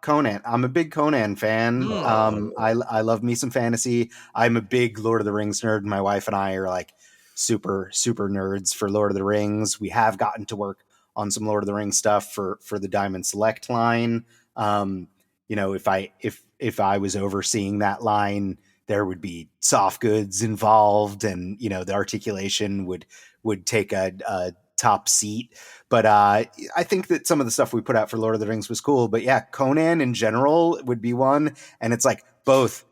Conan, I'm a big Conan fan. I love me some fantasy. I'm a big Lord of the Rings nerd. My wife and I are like super nerds for Lord of the Rings. We have gotten to work on some Lord of the Rings stuff for the Diamond Select line. If I was overseeing that line, there would be soft goods involved, and the articulation would take a top seat. But I think that some of the stuff we put out for Lord of the Rings was cool. But yeah, Conan in general would be one, and it's like both,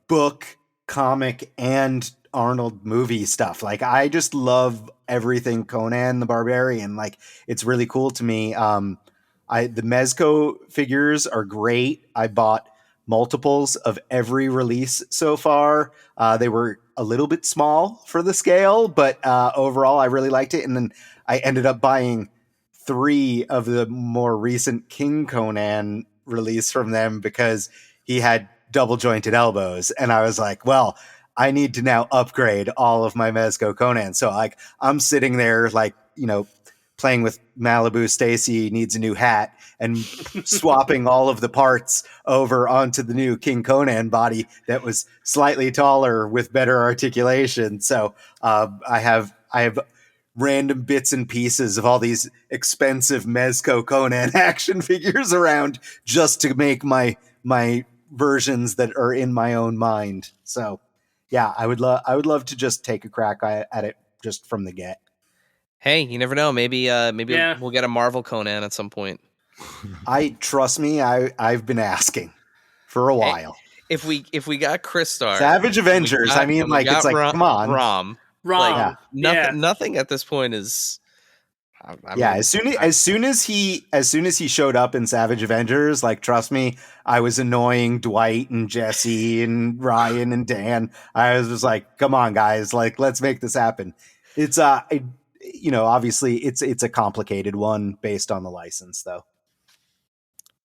book, comic, and Arnold movie stuff. Like I just love everything Conan the Barbarian. Like it's really cool to me. The Mezco figures are great. I bought multiples of every release so far. They were a little bit small for the scale, but overall I really liked it. And then I ended up buying 3 of the more recent King Conan release from them because he had double jointed elbows. And I was like, well, I need to now upgrade all of my Mezco Conan. So like I'm sitting there like, playing with Malibu Stacy needs a new hat and swapping all of the parts over onto the new King Conan body that was slightly taller with better articulation. So I have random bits and pieces of all these expensive Mezco Conan action figures around just to make my versions that are in my own mind. So yeah, I would love to just take a crack at it just from the get. Hey, you never know. Maybe we'll get a Marvel Conan at some point. Trust me, I've been asking for a while. If we got Crystar, Savage Avengers, come on, Rom. Like, nothing at this point is. As soon as he showed up in Savage Avengers, like trust me, I was annoying Dwight and Jesse and Ryan and Dan. I was just like, come on, guys, like let's make this happen. It's obviously it's a complicated one based on the license, though.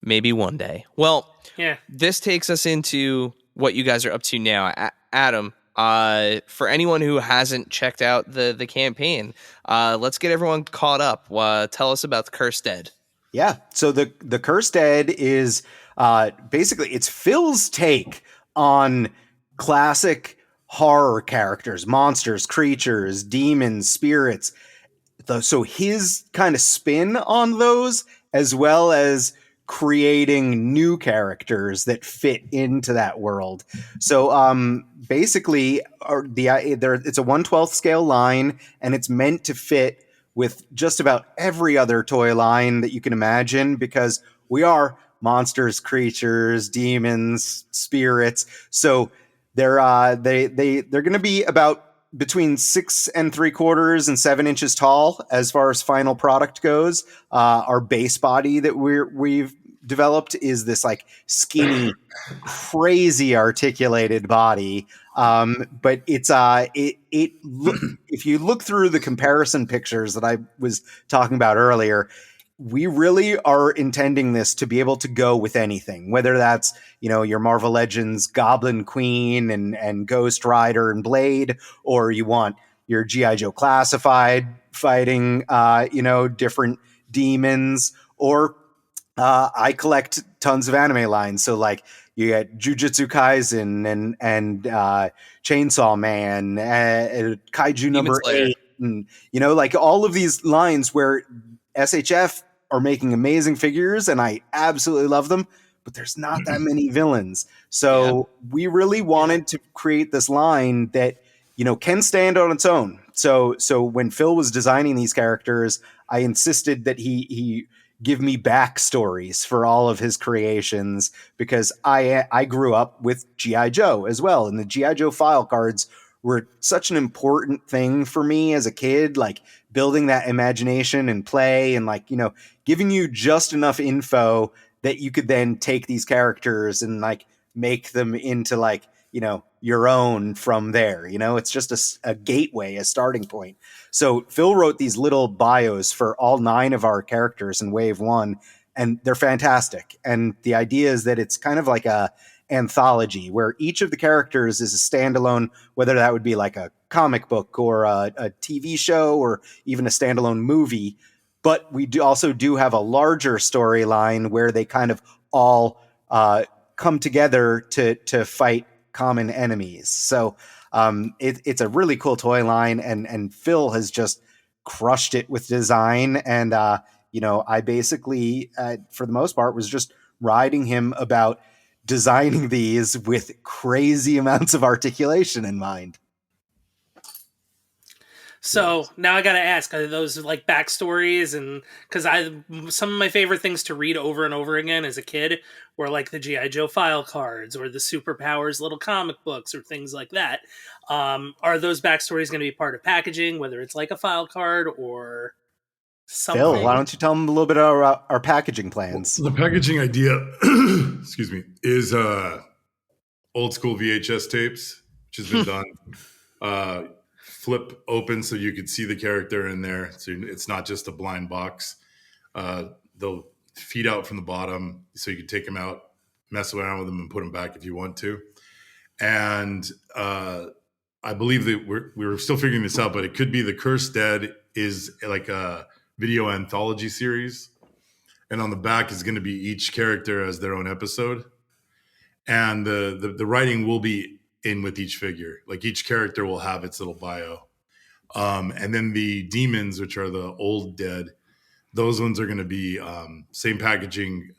Maybe one day. Well, Yeah. this takes us into what you guys are up to now. Adam, for anyone who hasn't checked out the campaign, let's get everyone caught up. Tell us about the Cursed Dead. Yeah. So the Cursed Dead is basically it's Phil's take on classic horror characters, monsters, creatures, demons, spirits. So his kind of spin on those, as well as creating new characters that fit into that world. So basically, it's a 1/12 scale line, and it's meant to fit with just about every other toy line that you can imagine, because we are monsters, creatures, demons, spirits. So they're going to be about between 6 3/4 and 7 inches tall as far as final product goes. Our base body that we've developed is this like skinny, crazy articulated body. But it's if you look through the comparison pictures that I was talking about earlier, we really are intending this to be able to go with anything, whether that's, your Marvel Legends Goblin Queen and Ghost Rider and Blade, or you want your G.I. Joe Classified fighting, different demons, or I collect tons of anime lines. So like you got Jujutsu Kaisen and Chainsaw Man, Kaiju number 8, and like all of these lines where SHF are making amazing figures, and I absolutely love them, but there's not that many villains. So we really wanted to create this line that, can stand on its own. So when Phil was designing these characters, I insisted that he give me backstories for all of his creations, because I grew up with G.I. Joe as well. And the G.I. Joe file cards were such an important thing for me as a kid, like building that imagination and play, and like, giving you just enough info that you could then take these characters and like make them into like, your own from there. It's just a gateway, a starting point. So Phil wrote these little bios for all 9 of our characters in Wave 1, and they're fantastic. And the idea is that it's kind of like a anthology where each of the characters is a standalone, whether that would be like a comic book or a TV show or even a standalone movie. But we also do have a larger storyline where they kind of all come together to fight common enemies. So it's a really cool toy line, and Phil has just crushed it with design. And I basically, for the most part, was just riding him about designing these with crazy amounts of articulation in mind. So now I got to ask, are those like backstories? And because some of my favorite things to read over and over again as a kid were like the G.I. Joe file cards or the Superpowers little comic books or things like that. Are those backstories going to be part of packaging, whether it's like a file card or something? Phil, why don't you tell them a little bit about our packaging plans? Well, the packaging idea, excuse me, is old school VHS tapes, which has been done. Flip open so you could see the character in there. So it's not just a blind box. They'll feed out from the bottom so you can take them out, mess around with them, and put them back if you want to. And I believe that we're still figuring this out, but it could be the Cursed Dead is like a video anthology series. And on the back is going to be each character as their own episode. And the writing will be in with each figure. Like each character will have its little bio. And then the demons, which are the old dead, those ones are going to be same packaging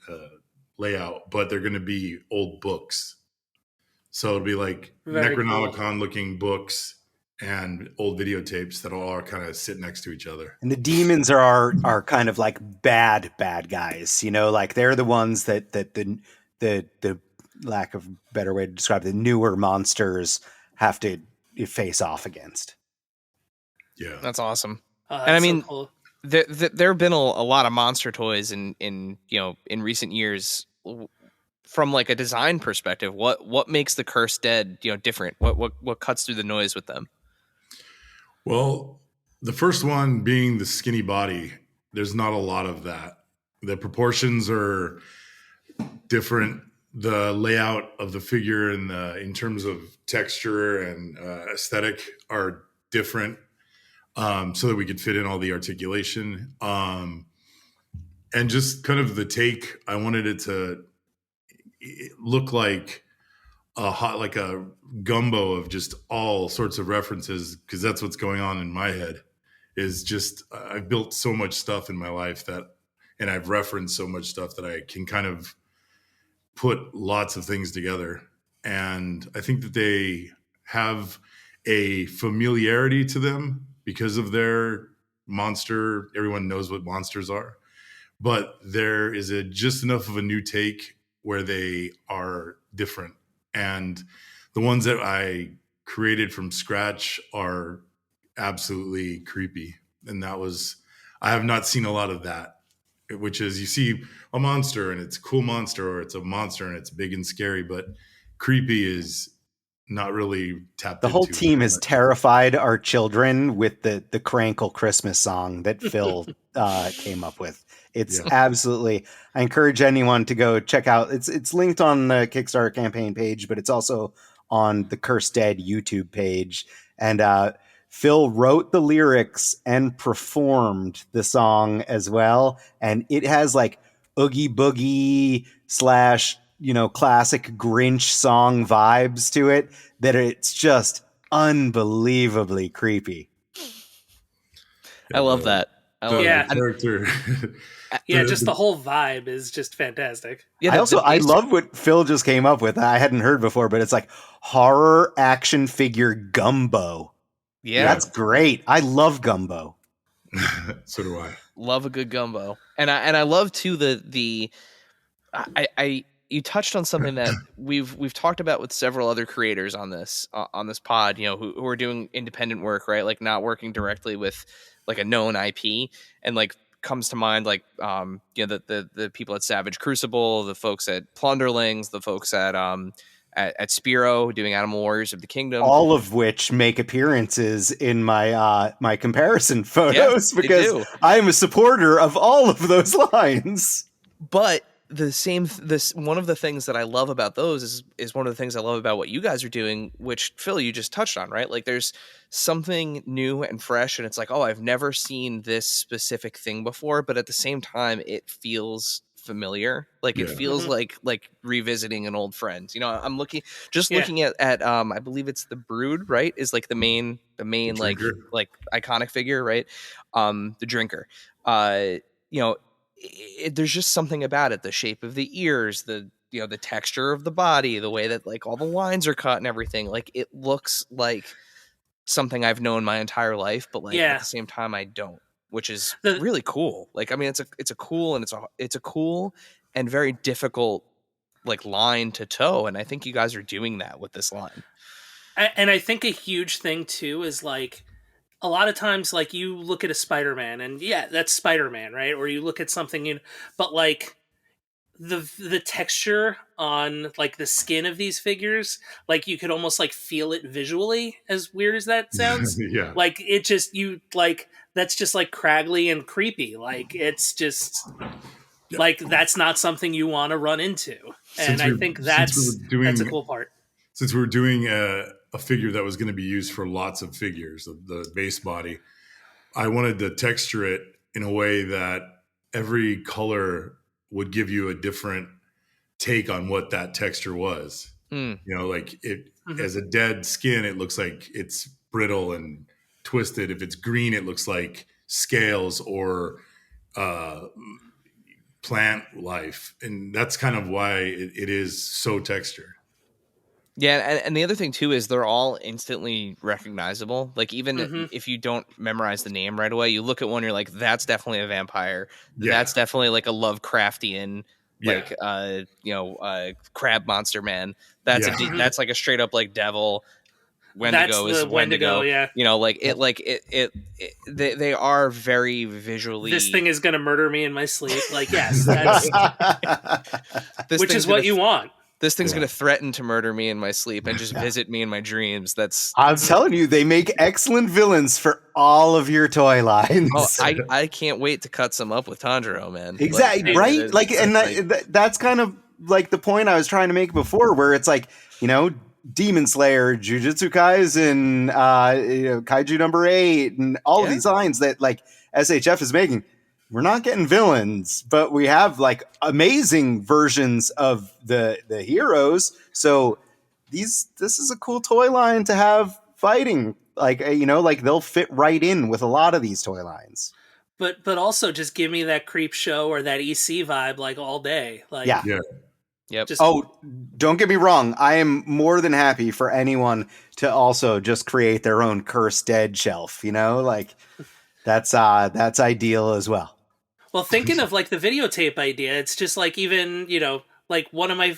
layout, but they're going to be old books. So it'll be like Necronomicon looking books and old videotapes that all are kind of sit next to each other. And the demons are kind of like bad guys, like they're the ones that the lack of better way to describe the newer monsters have to face off against. Yeah, that's awesome. That's and I mean, so cool. there have been a lot of monster toys in recent years. From like a design perspective, what makes the Cursed Dead different? What cuts through the noise with them? Well, The first one being the skinny body. There's not a lot of that. The proportions are different. The layout of the figure and in terms of texture and aesthetic are different, so that we could fit in all the articulation. And just kind of the take, I wanted it to look like like a gumbo of just all sorts of references, because that's what's going on in my head. Is just I've built so much stuff in my life and I've referenced so much stuff that I can kind of put lots of things together. And I think that they have a familiarity to them because of their monster. Everyone knows what monsters are, but there is just enough of a new take where they are different. And the ones that I created from scratch are absolutely creepy. And I have not seen a lot of that, which is you see a monster and it's a cool monster, or it's a monster and it's big and scary, but creepy is not really tapped The into. whole team has terrified our children with the Crankle Christmas song that Phil came up with. It's absolutely, I encourage anyone to go check out. It's linked on the Kickstarter campaign page, but it's also on the Cursed Dead YouTube page. And Phil wrote the lyrics and performed the song as well. And it has like Oogie Boogie / classic Grinch song vibes to it, that it's just unbelievably creepy. I love that. I love Yeah. The character. Yeah, just the whole vibe is just fantastic. Yeah, I love what Phil just came up with. I hadn't heard before, but it's like horror action figure gumbo. Yeah, that's great. I love gumbo. So do I. Love a good gumbo, and I love too you touched on something that we've talked about with several other creators on this pod, who are doing independent work, right? Like not working directly with like a known IP, and like comes to mind like the people at Savage Crucible, the folks at Plunderlings, the folks at Spiro doing Animal Warriors of the Kingdom, all of which make appearances in my my comparison photos, because I am a supporter of all of those lines. But one of the things that I love about those is one of the things I love about what you guys are doing, which Phil, you just touched on, right? Like there's something new and fresh, and it's like, oh, I've never seen this specific thing before, but at the same time it feels familiar. Like it feels like revisiting an old friend. I'm looking at I believe it's the Brood, right? Is like the main like iconic figure, right? The Drinker. There's just something about it, the shape of the ears, the texture of the body, the way that like all the lines are cut and everything. Like it looks like something I've known my entire life, but like at the same time I don't, which is really cool. Like, I mean, it's a cool and very difficult like line to toe. And I think you guys are doing that with this line. And I think a huge thing too is like, a lot of times, like, you look at a Spider-Man and that's Spider-Man, right? Or you look at something, but like the texture on like the skin of these figures, like you could almost like feel it visually, as weird as that sounds. Yeah. Like it just, that's just like craggly and creepy. Like it's just like, that's not something you want to run into. And I think that's a cool part. Since we were doing a figure that was going to be used for lots of figures, the base body, I wanted to texture it in a way that every color would give you a different take on what that texture was. Like it as a dead skin, it looks like it's brittle and twisted. If it's green, it looks like scales or plant life. And that's kind of why it is so textured. Yeah, and the other thing too is they're all instantly recognizable. Like even if you don't memorize the name right away, you look at one, you're like, that's definitely a vampire. Yeah. That's definitely like a Lovecraftian, like crab monster man. That's that's like a straight up like devil. Wendigo is Wendigo. Yeah, they are very visually. This thing is gonna murder me in my sleep. Like, yes, that's which is what you want. This thing's going to threaten to murder me in my sleep and just visit me in my dreams. I'm telling you, they make excellent villains for all of your toy lines. Oh, I can't wait to cut some up with Tanjiro, man. Exactly, like, right? Like, and that's kind of like the point I was trying to make before, where it's like, Demon Slayer, Jujutsu Kaisen, Kaiju number 8, and all of these lines that like SHF is making. We're not getting villains, but we have like amazing versions of the heroes. So this is a cool toy line to have fighting. Like, like they'll fit right in with a lot of these toy lines. But also just give me that Creep Show or that EC vibe like all day. Like, yeah. Yep. Don't get me wrong. I am more than happy for anyone to also just create their own Cursed Dead shelf. Like that's ideal as well. Well, thinking of like the videotape idea, it's just like even, like one of my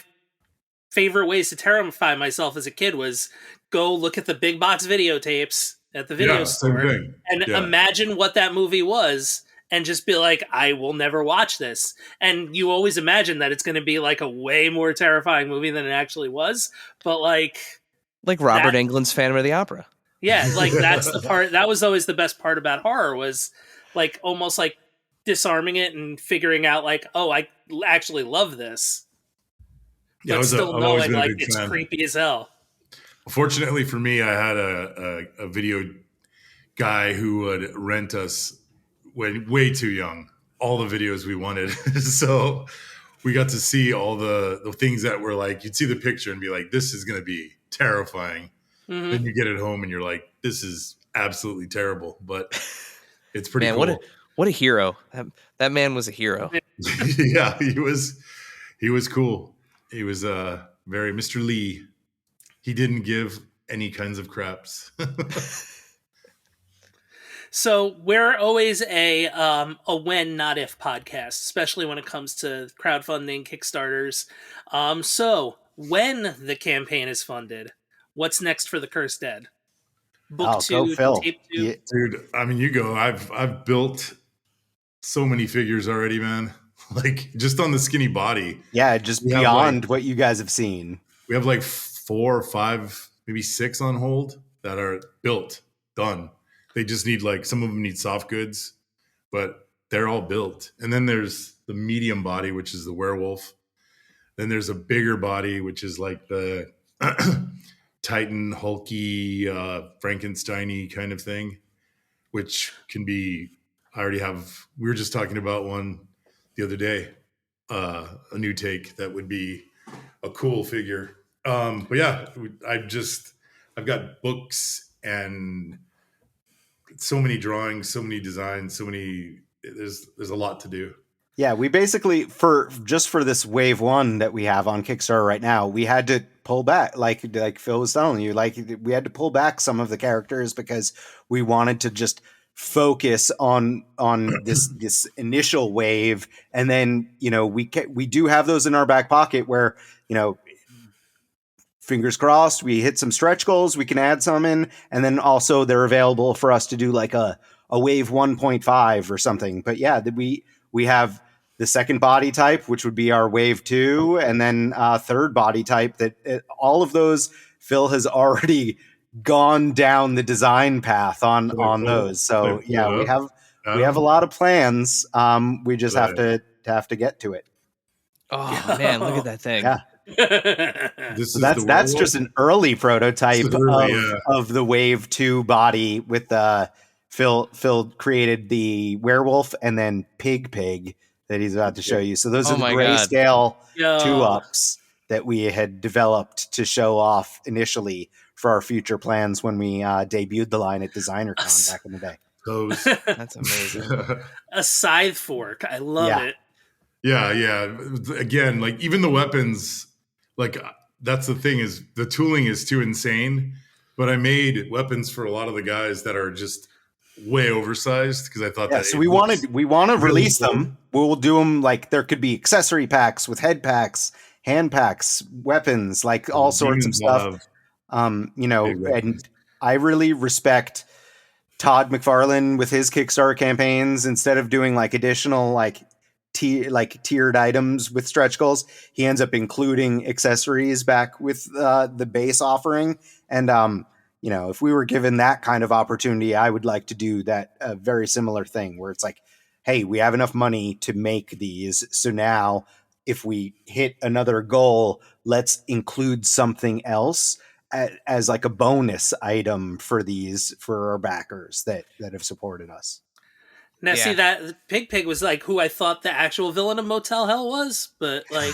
favorite ways to terrify myself as a kid was go look at the big box videotapes at the video store and imagine what that movie was and just be like, I will never watch this. And you always imagine that it's going to be like a way more terrifying movie than it actually was. But like Robert Englund's Phantom of the Opera. Yeah, like that's the part that was always the best part about horror was like almost like disarming it and figuring out like, oh, I actually love this. Yeah, but still knowing like it's creepy as hell. Fortunately for me, I had a video guy who would rent us when way too young all the videos we wanted. So we got to see all the things that were like, you'd see the picture and be like, this is going to be terrifying. Mm-hmm. Then you get it home and you're like, this is absolutely terrible, but it's pretty cool. What a hero. That man was a hero. Yeah, he was cool. He was very Mr. Lee. He didn't give any kinds of craps. So we're always a when, not if podcast, especially when it comes to crowdfunding, Kickstarters. So when the campaign is funded, what's next for the Cursed Dead? Book 2, go Phil. Tape 2? Yeah. Dude, I mean, you go. I've built so many figures already, man. Like just on the skinny body. Yeah, just beyond what you guys have seen. We have like 4 or 5, maybe 6 on hold that are built, done. They just need some of them need soft goods, but they're all built. And then there's the medium body, which is the werewolf. Then there's a bigger body, which is like the Titan, hulky, Frankenstein-y kind of thing, which can be, we were just talking about one the other day, a new take that would be a cool figure. But yeah, I've got books and so many drawings, so many designs, there's a lot to do. Yeah, we basically for this wave 1 that we have on Kickstarter right now, we had to pull back, like Phil was telling you, we had to pull back some of the characters because we wanted to just focus on this initial wave, and then we do have those in our back pocket where fingers crossed we hit some stretch goals, we can add some in, and then also they're available for us to do like a wave 1.5 or something. But yeah, we have the second body type, which would be our wave 2, and then third body type that all of those Phil has already gone down the design path on those. So yeah, we have a lot of plans. We just have to get to it. Oh man, look at that thing. Yeah. That's just an early prototype of the wave 2 body with Phil created the werewolf and then pig that he's about to show you. So those are the grayscale 2-ups that we had developed to show off initially for our future plans when we debuted the line at DesignerCon back in the day. That's amazing. A scythe fork. I love it. Yeah. Again, even the weapons, that's the thing, is the tooling is too insane. But I made weapons for a lot of the guys that are just way oversized because I thought so we want to release them. We'll do them there could be accessory packs with head packs, hand packs, weapons, all sorts of stuff. And I really respect Todd McFarlane with his Kickstarter campaigns. Instead of doing additional tiered items with stretch goals. He ends up including accessories back with the base offering. And if we were given that kind of opportunity, I would like to do that very similar thing where it's like, hey, we have enough money to make these, so now if we hit another goal, let's include something else as like a bonus item for our backers that have supported us. Now, see, that Pig was like who I thought the actual villain of Motel Hell was, but like,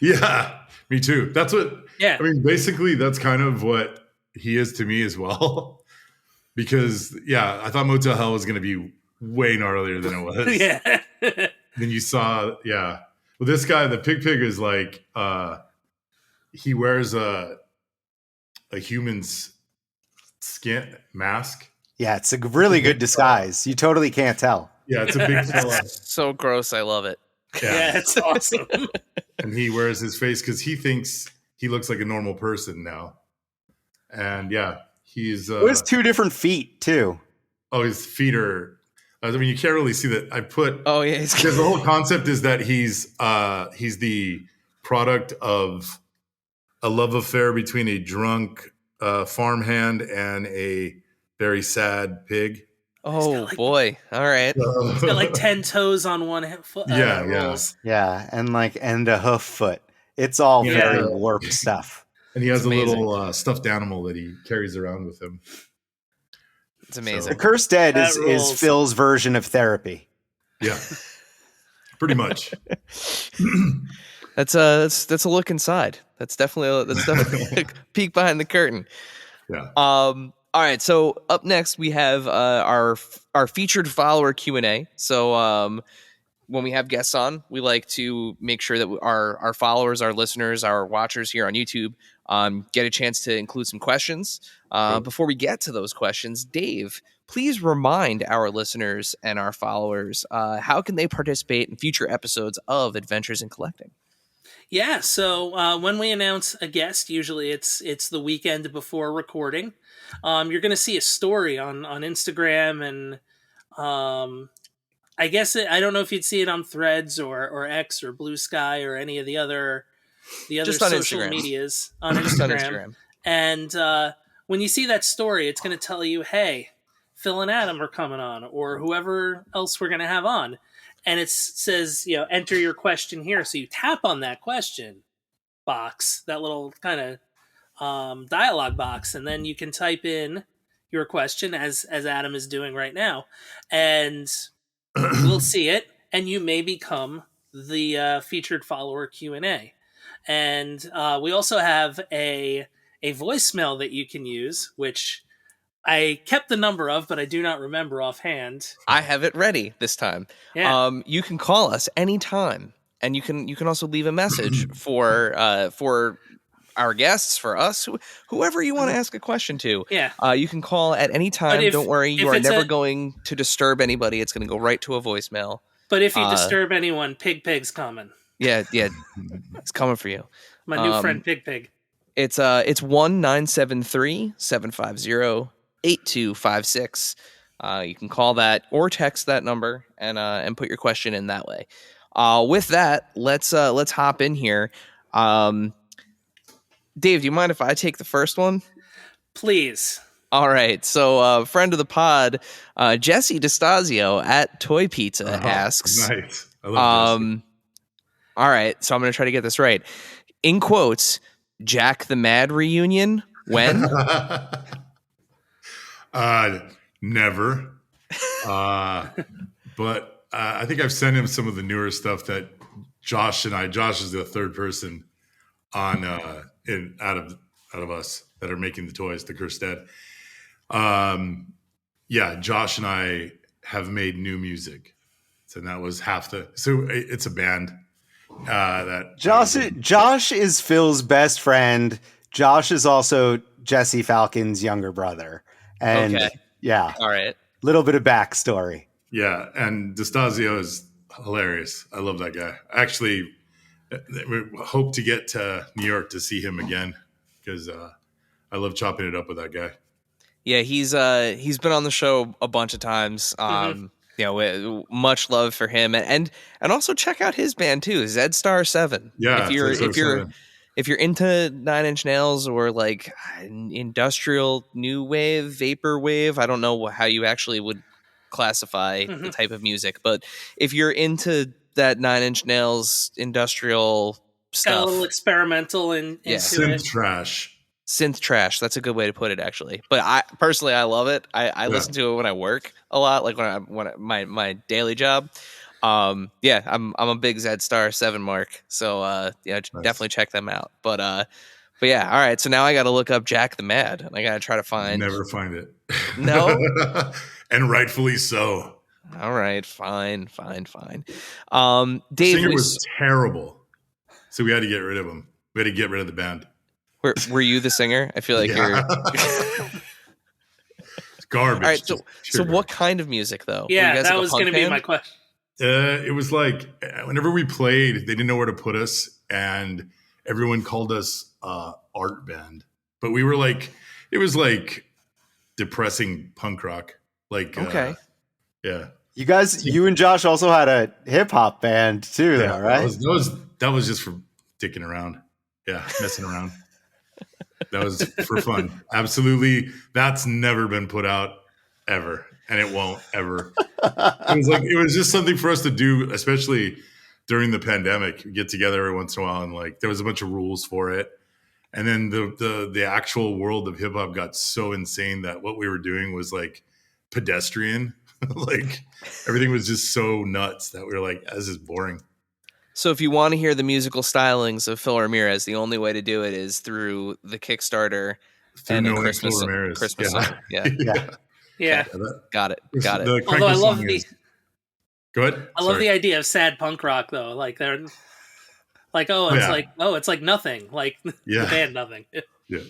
yeah, me too. That's what. Yeah, I mean, basically, that's kind of what he is to me as well. Because I thought Motel Hell was going to be way gnarlier than it was. Yeah. Then you saw, Well, this guy, the Pig is like, he wears a human's skin mask. Yeah, it's a really good disguise. You totally can't tell. Yeah, it's a big fella. So gross. I love it. Yeah, it's awesome. And he wears his face because he thinks he looks like a normal person now. And he's... It was 2 different feet, too. Oh, his feet are... I mean, you can't really see that. I put... Oh, yeah. Because the whole concept is that he's the product of a love affair between a drunk farmhand and a very sad pig. Oh, boy. All right. He's got like 10 toes on one foot. Yeah, and a hoof foot. It's all very warped stuff. And he has a little stuffed animal that he carries around with him. It's amazing. So, the Cursed Dead is Phil's version of therapy. Yeah, pretty much. That's a look inside. That's definitely a peek behind the curtain. Yeah. All right. So up next we have our featured follower Q&A. So when we have guests on, we like to make sure that our followers, our listeners, our watchers here on YouTube get a chance to include some questions. Before we get to those questions, Dave, please remind our listeners and our followers how can they participate in future episodes of Adventures in Collecting? Yeah, so when we announce a guest, usually it's the weekend before recording. You're going to see a story on Instagram, and I guess I don't know if you'd see it on Threads or X or Blue Sky or any of the other social medias on Just on Instagram. And when you see that story, it's going to tell you, hey, Phil and Adam are coming on, or whoever else we're going to have on. And it says, enter your question here. So you tap on that question box, that little kind of dialogue box, and then you can type in your question as Adam is doing right now, and we'll see it, and you may become the featured follower Q&A. And we also have a voicemail that you can use, which I kept the number of, but I do not remember offhand. I have it ready this time. Yeah. You can call us anytime, and you can also leave a message for our guests, for us, whoever you want to ask a question to. Yeah. You can call at any time. Don't worry, you are never going to disturb anybody. It's going to go right to a voicemail. But if you disturb anyone, Pig's coming. Yeah, it's coming for you. My new friend Pig. It's 1-973-750-8256. You can call that or text that number and put your question in that way. With that, let's hop in here. Dave, do you mind if I take the first one? Please. All right. So, friend of the pod, Jesse DeStasio at Toy Pizza asks. Nice. I love Jesse. All right. So I'm going to try to get this right. In quotes, Jack the Mad reunion when? Never. But I think I've sent him some of the newer stuff that Josh is the third person on out of us that are making the toys, the Cursed Dead. Josh and I have made new music. So that was so it's a band that Josh is Phil's best friend. Josh is also Jesse Falcon's younger brother. And all right. Little bit of backstory. Yeah, and DeStasio is hilarious. I love that guy. Actually, we hope to get to New York to see him again because I love chopping it up with that guy. Yeah, he's been on the show a bunch of times. much love for him, and also check out his band too, Zed Star 7. Yeah, if you're into Nine Inch Nails or like industrial new wave, vapor wave, I don't know how you actually would classify the type of music, but if you're into that Nine Inch Nails industrial stuff, got a little experimental into synth it. trash. Synth trash. That's a good way to put it, actually. But I personally, I love it. I listen to it when I work a lot, like my daily job. I'm a big Zed Star 7 mark. So nice. Definitely check them out. But yeah, all right. So now I got to look up Jack the Mad, and I got to try to find. Never find it. No, and rightfully so. All right, fine. Dave, Singer was terrible, so we had to get rid of him. We had to get rid of the band. Were you the singer? I feel like you're it's garbage. All right, so what kind of music though? Yeah, that was going to be my question. It was like whenever we played, they didn't know where to put us, and everyone called us art band. But we were like, it was like depressing punk rock. Like, okay, yeah. You and Josh also had a hip hop band too, though, right? That was just for dicking around. Yeah, messing around. That was for fun. Absolutely. That's never been put out ever. And it won't ever. It was just something for us to do, especially during the pandemic. We get together every once in a while, and like there was a bunch of rules for it. And then the actual world of hip hop got so insane that what we were doing was like pedestrian. Like everything was just so nuts that we were like, this is boring. So if you want to hear the musical stylings of Phil Ramirez, the only way to do it is through the Kickstarter and a Christmas song. Yeah. Got it. Although I love Go ahead. I love the idea of sad punk rock though. Like they're like, it's like nothing. Like the band Nothing. Yeah.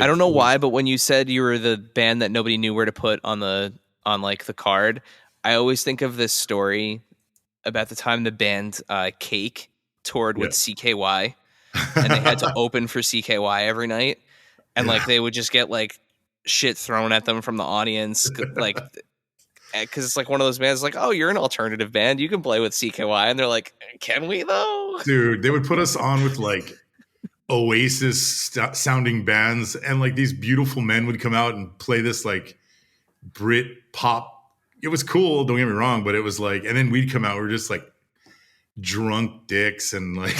I don't know why, but when you said you were the band that nobody knew where to put on the card, I always think of this story about the time the band Cake toured with CKY, and they had to open for CKY every night, and like they would just get like shit thrown at them from the audience, like because it's like one of those bands like, oh, you're an alternative band, you can play with CKY, and they're like, can we though? Dude, they would put us on with like Oasis sounding bands, and like these beautiful men would come out and play this like Brit pop. It was cool, don't get me wrong, but it was like, and then we'd come out, we were just like drunk dicks, and like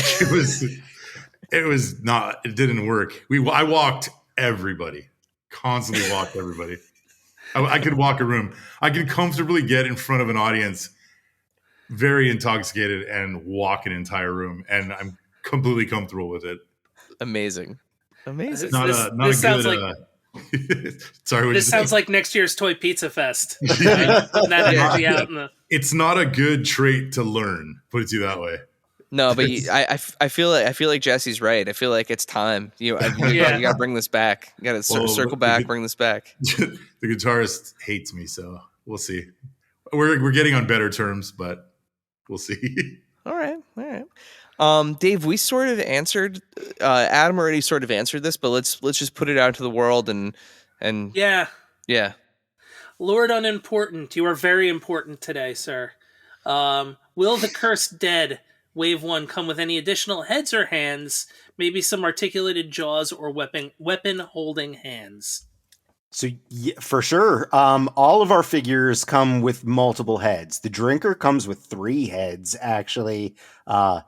it didn't work. I walked everybody, constantly walked everybody. I could walk a room. I could comfortably get in front of an audience, very intoxicated, and walk an entire room, and I'm completely comfortable with it. Amazing. This sounds like sorry. This sounds like next year's Toy Pizza Fest. That energy out in the... It's not a good trait to learn. Put it to you that way. No, but I feel like Jesse's right. I feel like it's time. You got to bring this back. You got to circle back, bring this back. The guitarist hates me, so we'll see. We're getting on better terms, but we'll see. All right. Dave, we sort of answered. Adam already sort of answered this, but let's just put it out to the world and yeah. Lord Unimportant, you are very important today, sir. Will the Cursed Dead Wave 1 come with any additional heads or hands? Maybe some articulated jaws or weapon holding hands. So yeah, for sure, all of our figures come with multiple heads. The Drinker comes with 3 heads, actually. The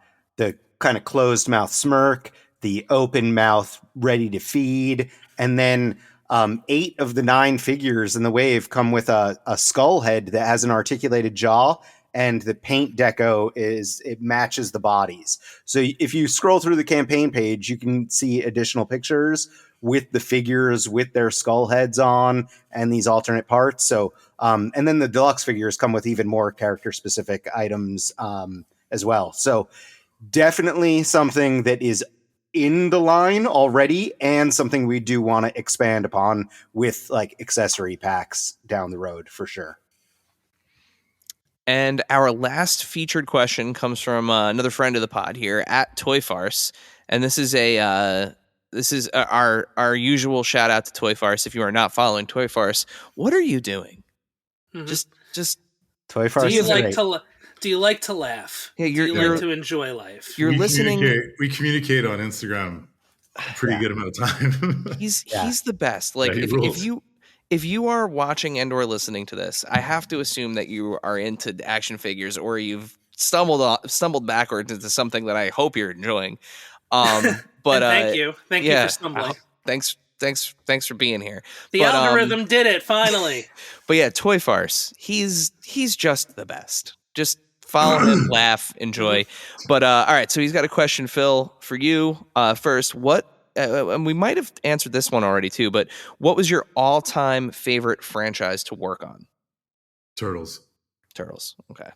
kind of closed mouth smirk, the open mouth ready to feed, and then 8 of the 9 figures in the wave come with a skull head that has an articulated jaw, and the paint deco it matches the bodies. So if you scroll through the campaign page, you can see additional pictures with the figures with their skull heads on and these alternate parts. So and then the deluxe figures come with even more character specific items as well. So definitely something that is in the line already, and something we do want to expand upon with like accessory packs down the road for sure. And our last featured question comes from another friend of the pod here at Toy Farce, and this is our usual shout out to Toy Farce. If you are not following Toy Farce, what are you doing? Mm-hmm. Just Toy Do Farce you is like great. to? Do you like to laugh? Yeah, Do you like to enjoy life? You're listening. We communicate on Instagram a pretty good amount of time. He's the best. Like he if rules. if you are watching and or listening to this, I have to assume that you are into action figures or you've stumbled backwards into something that I hope you're enjoying. But and thank you for yeah, stumbling. thanks for being here. The But algorithm did it finally. but yeah, Toy Farce. He's just the best. Just follow him, laugh, enjoy. But all right, so he's got a question, Phil, for you. First, what? And we might have answered this one already too. But what was your all-time favorite franchise to work on? Turtles. Turtles. Okay.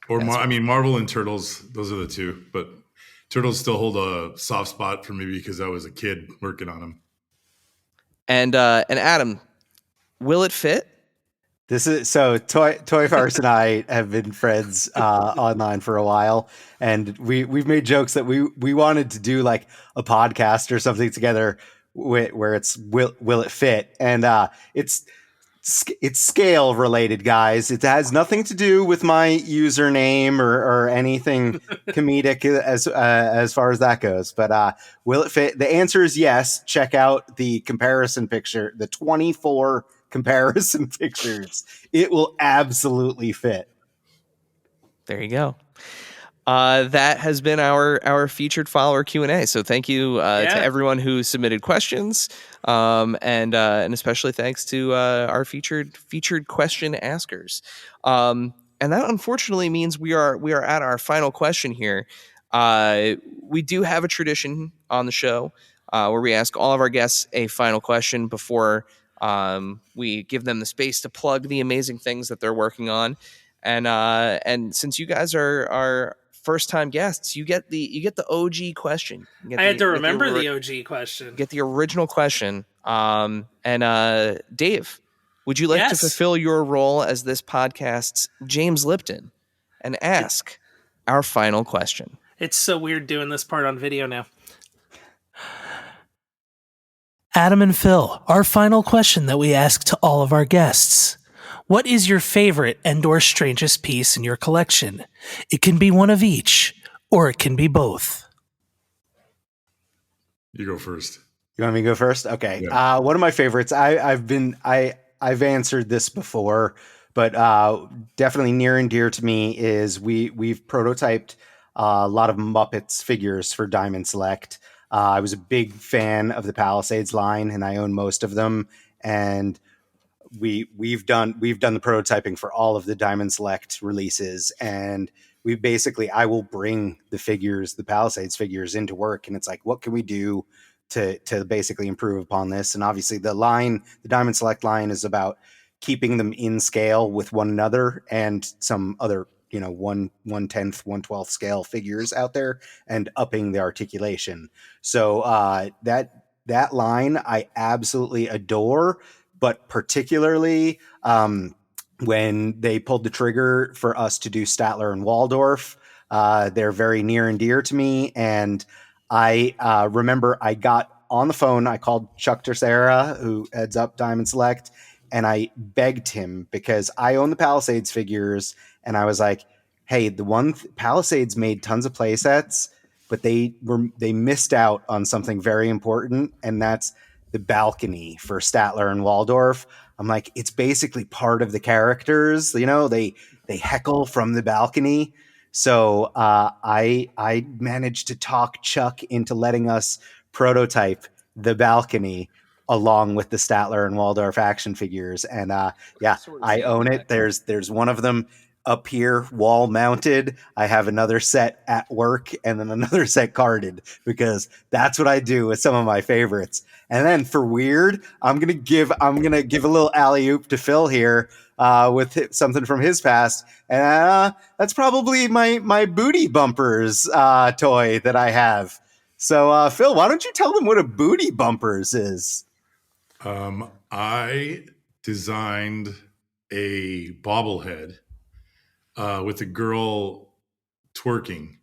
Marvel and Turtles. Those are the two. But Turtles still hold a soft spot for me because I was a kid working on them. And Adam, will it fit? This is so Toy Farce and I have been friends online for a while, and we've made jokes that we wanted to do like a podcast or something together where it's will it fit, and it's scale related, guys. It has nothing to do with my username or anything comedic as far as that goes. But will it fit? The answer is yes. Check out the comparison picture, the 24 comparison pictures. It will absolutely fit. There you go. That has been our featured follower Q&A. So thank you to everyone who submitted questions, and especially thanks to our featured question askers. And that unfortunately means we are at our final question here. We do have a tradition on the show where we ask all of our guests a final question before we give them the space to plug the amazing things that they're working on. And since you guys are first time guests, you get the OG question. I had to remember the OG question. Get the original question. And Dave, would you like to fulfill your role as this podcast's James Lipton and ask our final question? It's so weird doing this part on video now. Adam and Phil, our final question that we ask to all of our guests. What is your favorite and/or strangest piece in your collection? It can be one of each, or it can be both. You go first. You want me to go first? Okay. Yeah. One of my favorites. I've answered this before, but definitely near and dear to me is we've prototyped a lot of Muppets figures for Diamond Select. I was a big fan of the Palisades line, and I own most of them. And we've done the prototyping for all of the Diamond Select releases, and I will bring the Palisades figures into work, and it's like, what can we do to basically improve upon this? And obviously the Diamond Select line is about keeping them in scale with one another and some other 1/10, 1/12 scale figures out there, and upping the articulation. So that line I absolutely adore. But particularly when they pulled the trigger for us to do Statler and Waldorf, they're very near and dear to me. And I remember I got on the phone, I called Chuck Tercera, who heads up Diamond Select, and I begged him, because I own the Palisades figures, and I was like, hey, Palisades made tons of play sets, but they missed out on something very important, and that's the balcony for Statler and Waldorf. I'm like, it's basically part of the characters, they heckle from the balcony. So I managed to talk Chuck into letting us prototype the balcony along with the Statler and Waldorf action figures. And I own it. There's one of them up here, wall mounted. I have another set at work, and then another set carded, because that's what I do with some of my favorites. And then for weird, I'm gonna give a little alley oop to Phil here with something from his past, and that's probably my booty bumpers toy that I have. So Phil, why don't you tell them what a booty bumpers is? I designed a bobblehead with a girl twerking.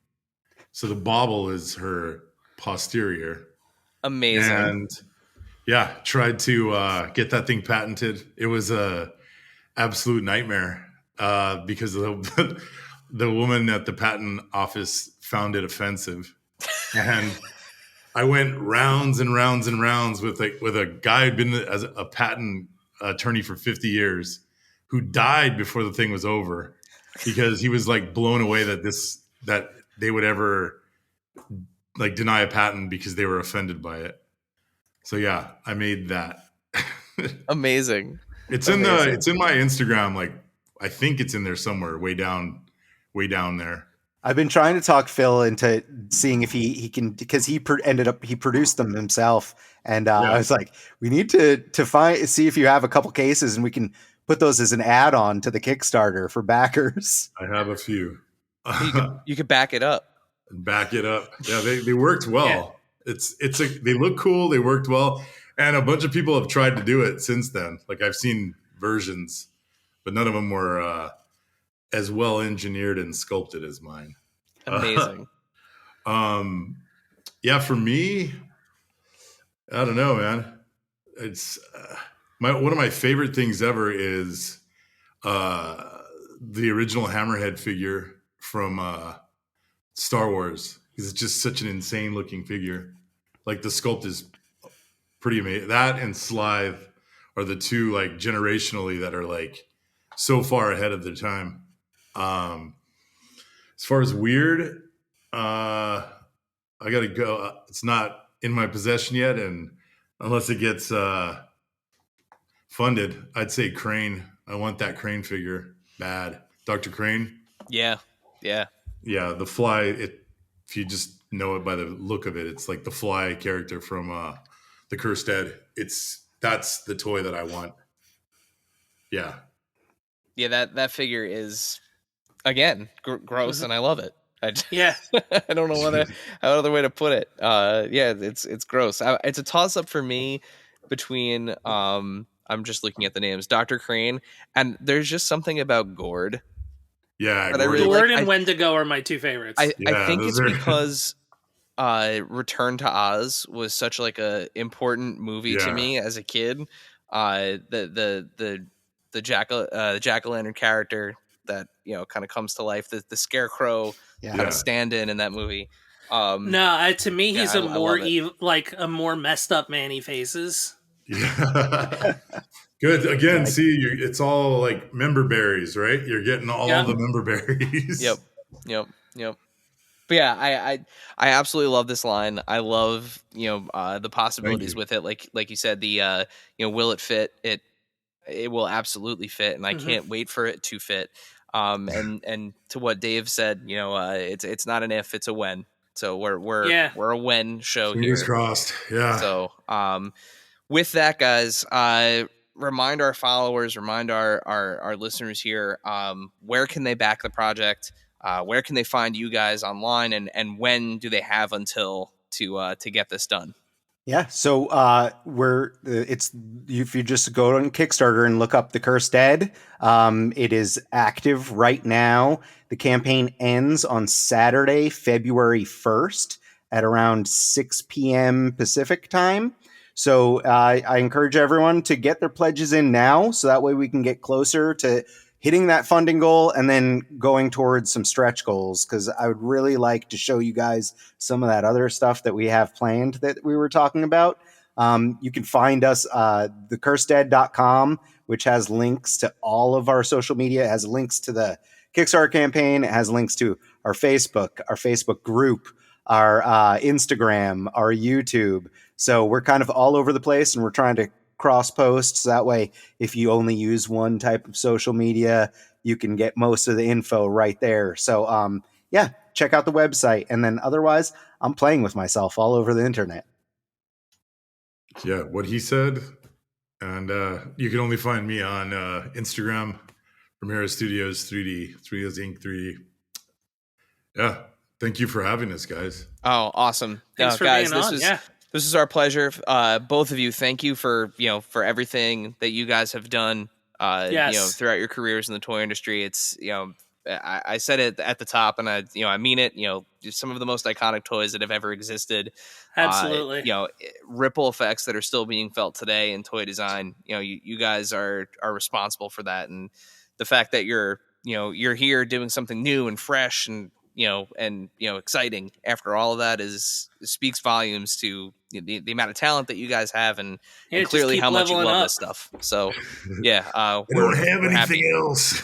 So the bobble is her posterior. Amazing. And tried to get that thing patented. It was a absolute nightmare. because the the woman at the patent office found it offensive, and I went rounds and rounds and rounds with a guy who'd been as a patent attorney for 50 years, who died before the thing was over, because he was like blown away that they would ever like deny a patent because they were offended by it. So yeah, I made that. Amazing. It's in my Instagram. Like, I think it's in there somewhere, way down there. I've been trying to talk Phil into seeing if he can, because he produced them himself, and I was like, we need to see if you have a couple cases and we can put those as an add-on to the Kickstarter for backers. I have a few. You could back it up. Back it up. Yeah, they worked well. Yeah. They look cool. They worked well, and a bunch of people have tried to do it since then. Like, I've seen versions, but none of them were as well engineered and sculpted as mine. Amazing. Yeah, for me, I don't know, man. It's one of my favorite things ever is the original Hammerhead figure from Star Wars, because it's just such an insane looking figure. Like, the sculpt is pretty amazing. That and Slythe are the two, like, generationally that are like so far ahead of their time. As far as weird, I gotta go. It's not in my possession yet, and unless it gets funded, I'd say Crane. I want that Crane figure bad. Dr. Crane. Yeah. The Fly. If you just know it by the look of it, it's like the Fly character from the Cursed Dead. That's the toy that I want. Yeah. That figure is, again, gross, and I love it. I don't know what other way to put it. It's gross. It's a toss up for me between I'm just looking at the names, Dr. Crane, and there's just something about Gord. Yeah, Gord and Wendigo are my two favorites. I think it's because Return to Oz was such like a important movie to me as a kid. The jack-o'-lantern character that kind of comes to life, the scarecrow kind of stand-in that movie. To me he's a more a more messed up man he faces. Yeah. Good. Again, see, it's all like member berries, right? You're getting all the member berries. Yep. But yeah, I absolutely love this line. I love the possibilities with it. Like you said, the will it fit? It will absolutely fit, and I can't wait for it to fit. And to what Dave said, it's not an if, it's a when. So we're a when show. Fingers crossed. Yeah. So with that, guys, remind our followers, remind our listeners here, where can they back the project? Where can they find you guys online, and when do they have until to get this done? Yeah, so if you just go on Kickstarter and look up The Cursed Dead, it is active right now. The campaign ends on Saturday, February 1st at around 6 p.m. Pacific time. So I encourage everyone to get their pledges in now, so that way we can get closer to hitting that funding goal and then going towards some stretch goals, because I would really like to show you guys some of that other stuff that we have planned that we were talking about. You can find us thecurseddead.com, which has links to all of our social media. It has links to the Kickstarter campaign. It has links to our Facebook group, our Instagram, our YouTube. So we're kind of all over the place, and we're trying to cross posts. That way, if you only use one type of social media, you can get most of the info right there. So check out the website. And then otherwise, I'm playing with myself all over the internet. Yeah, what he said. And you can only find me on Instagram, Ramirez Studios 3D, 3Ds Inc. 3D. Yeah, thank you for having us, guys. Oh, awesome. Thanks for being on. This is our pleasure. Both of you, thank you for everything that you guys have done throughout your careers in the toy industry. It's I said it at the top, and I mean it. Some of the most iconic toys that have ever existed. Absolutely. Ripple effects that are still being felt today in toy design. You guys are responsible for that, and the fact that you're you're here doing something new and fresh and exciting. After all of that speaks volumes to the amount of talent that you guys have and clearly how much you love this stuff. So yeah, I don't have anything else.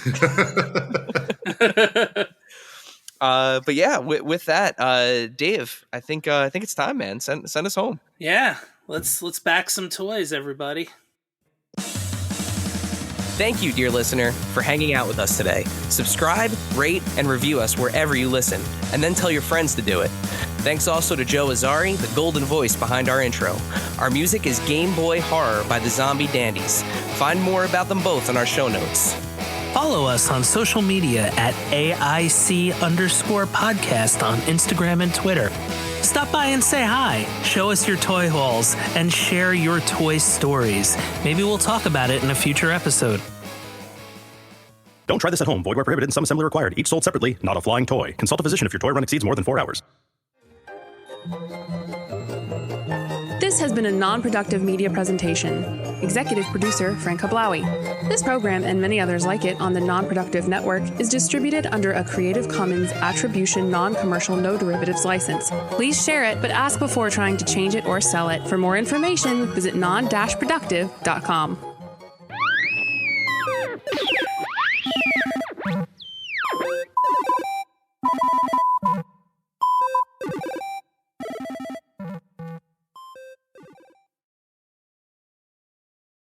But yeah, with that, Dave, I think it's time, man. Send us home. Yeah, let's back some toys, everybody. Thank you, dear listener, for hanging out with us today. Subscribe, rate, and review us wherever you listen, and then tell your friends to do it. Thanks also to Joe Azari, the golden voice behind our intro. Our music is Game Boy Horror by the Zombie Dandies. Find more about them both in our show notes. Follow us on social media at AIC_podcast on Instagram and Twitter. Stop by and say hi, show us your toy hauls, and share your toy stories. Maybe we'll talk about it in a future episode. Don't try this at home. Void where prohibited and some assembly required. Each sold separately, not a flying toy. Consult a physician if your toy run exceeds more than 4 hours. This has been a non-productive media presentation. Executive producer Frank Hablawi. This program and many others like it on the Non-Productive Network is distributed under a Creative Commons Attribution Non-Commercial No Derivatives license. Please share it, but ask before trying to change it or sell it. For more information, visit non-productive.com.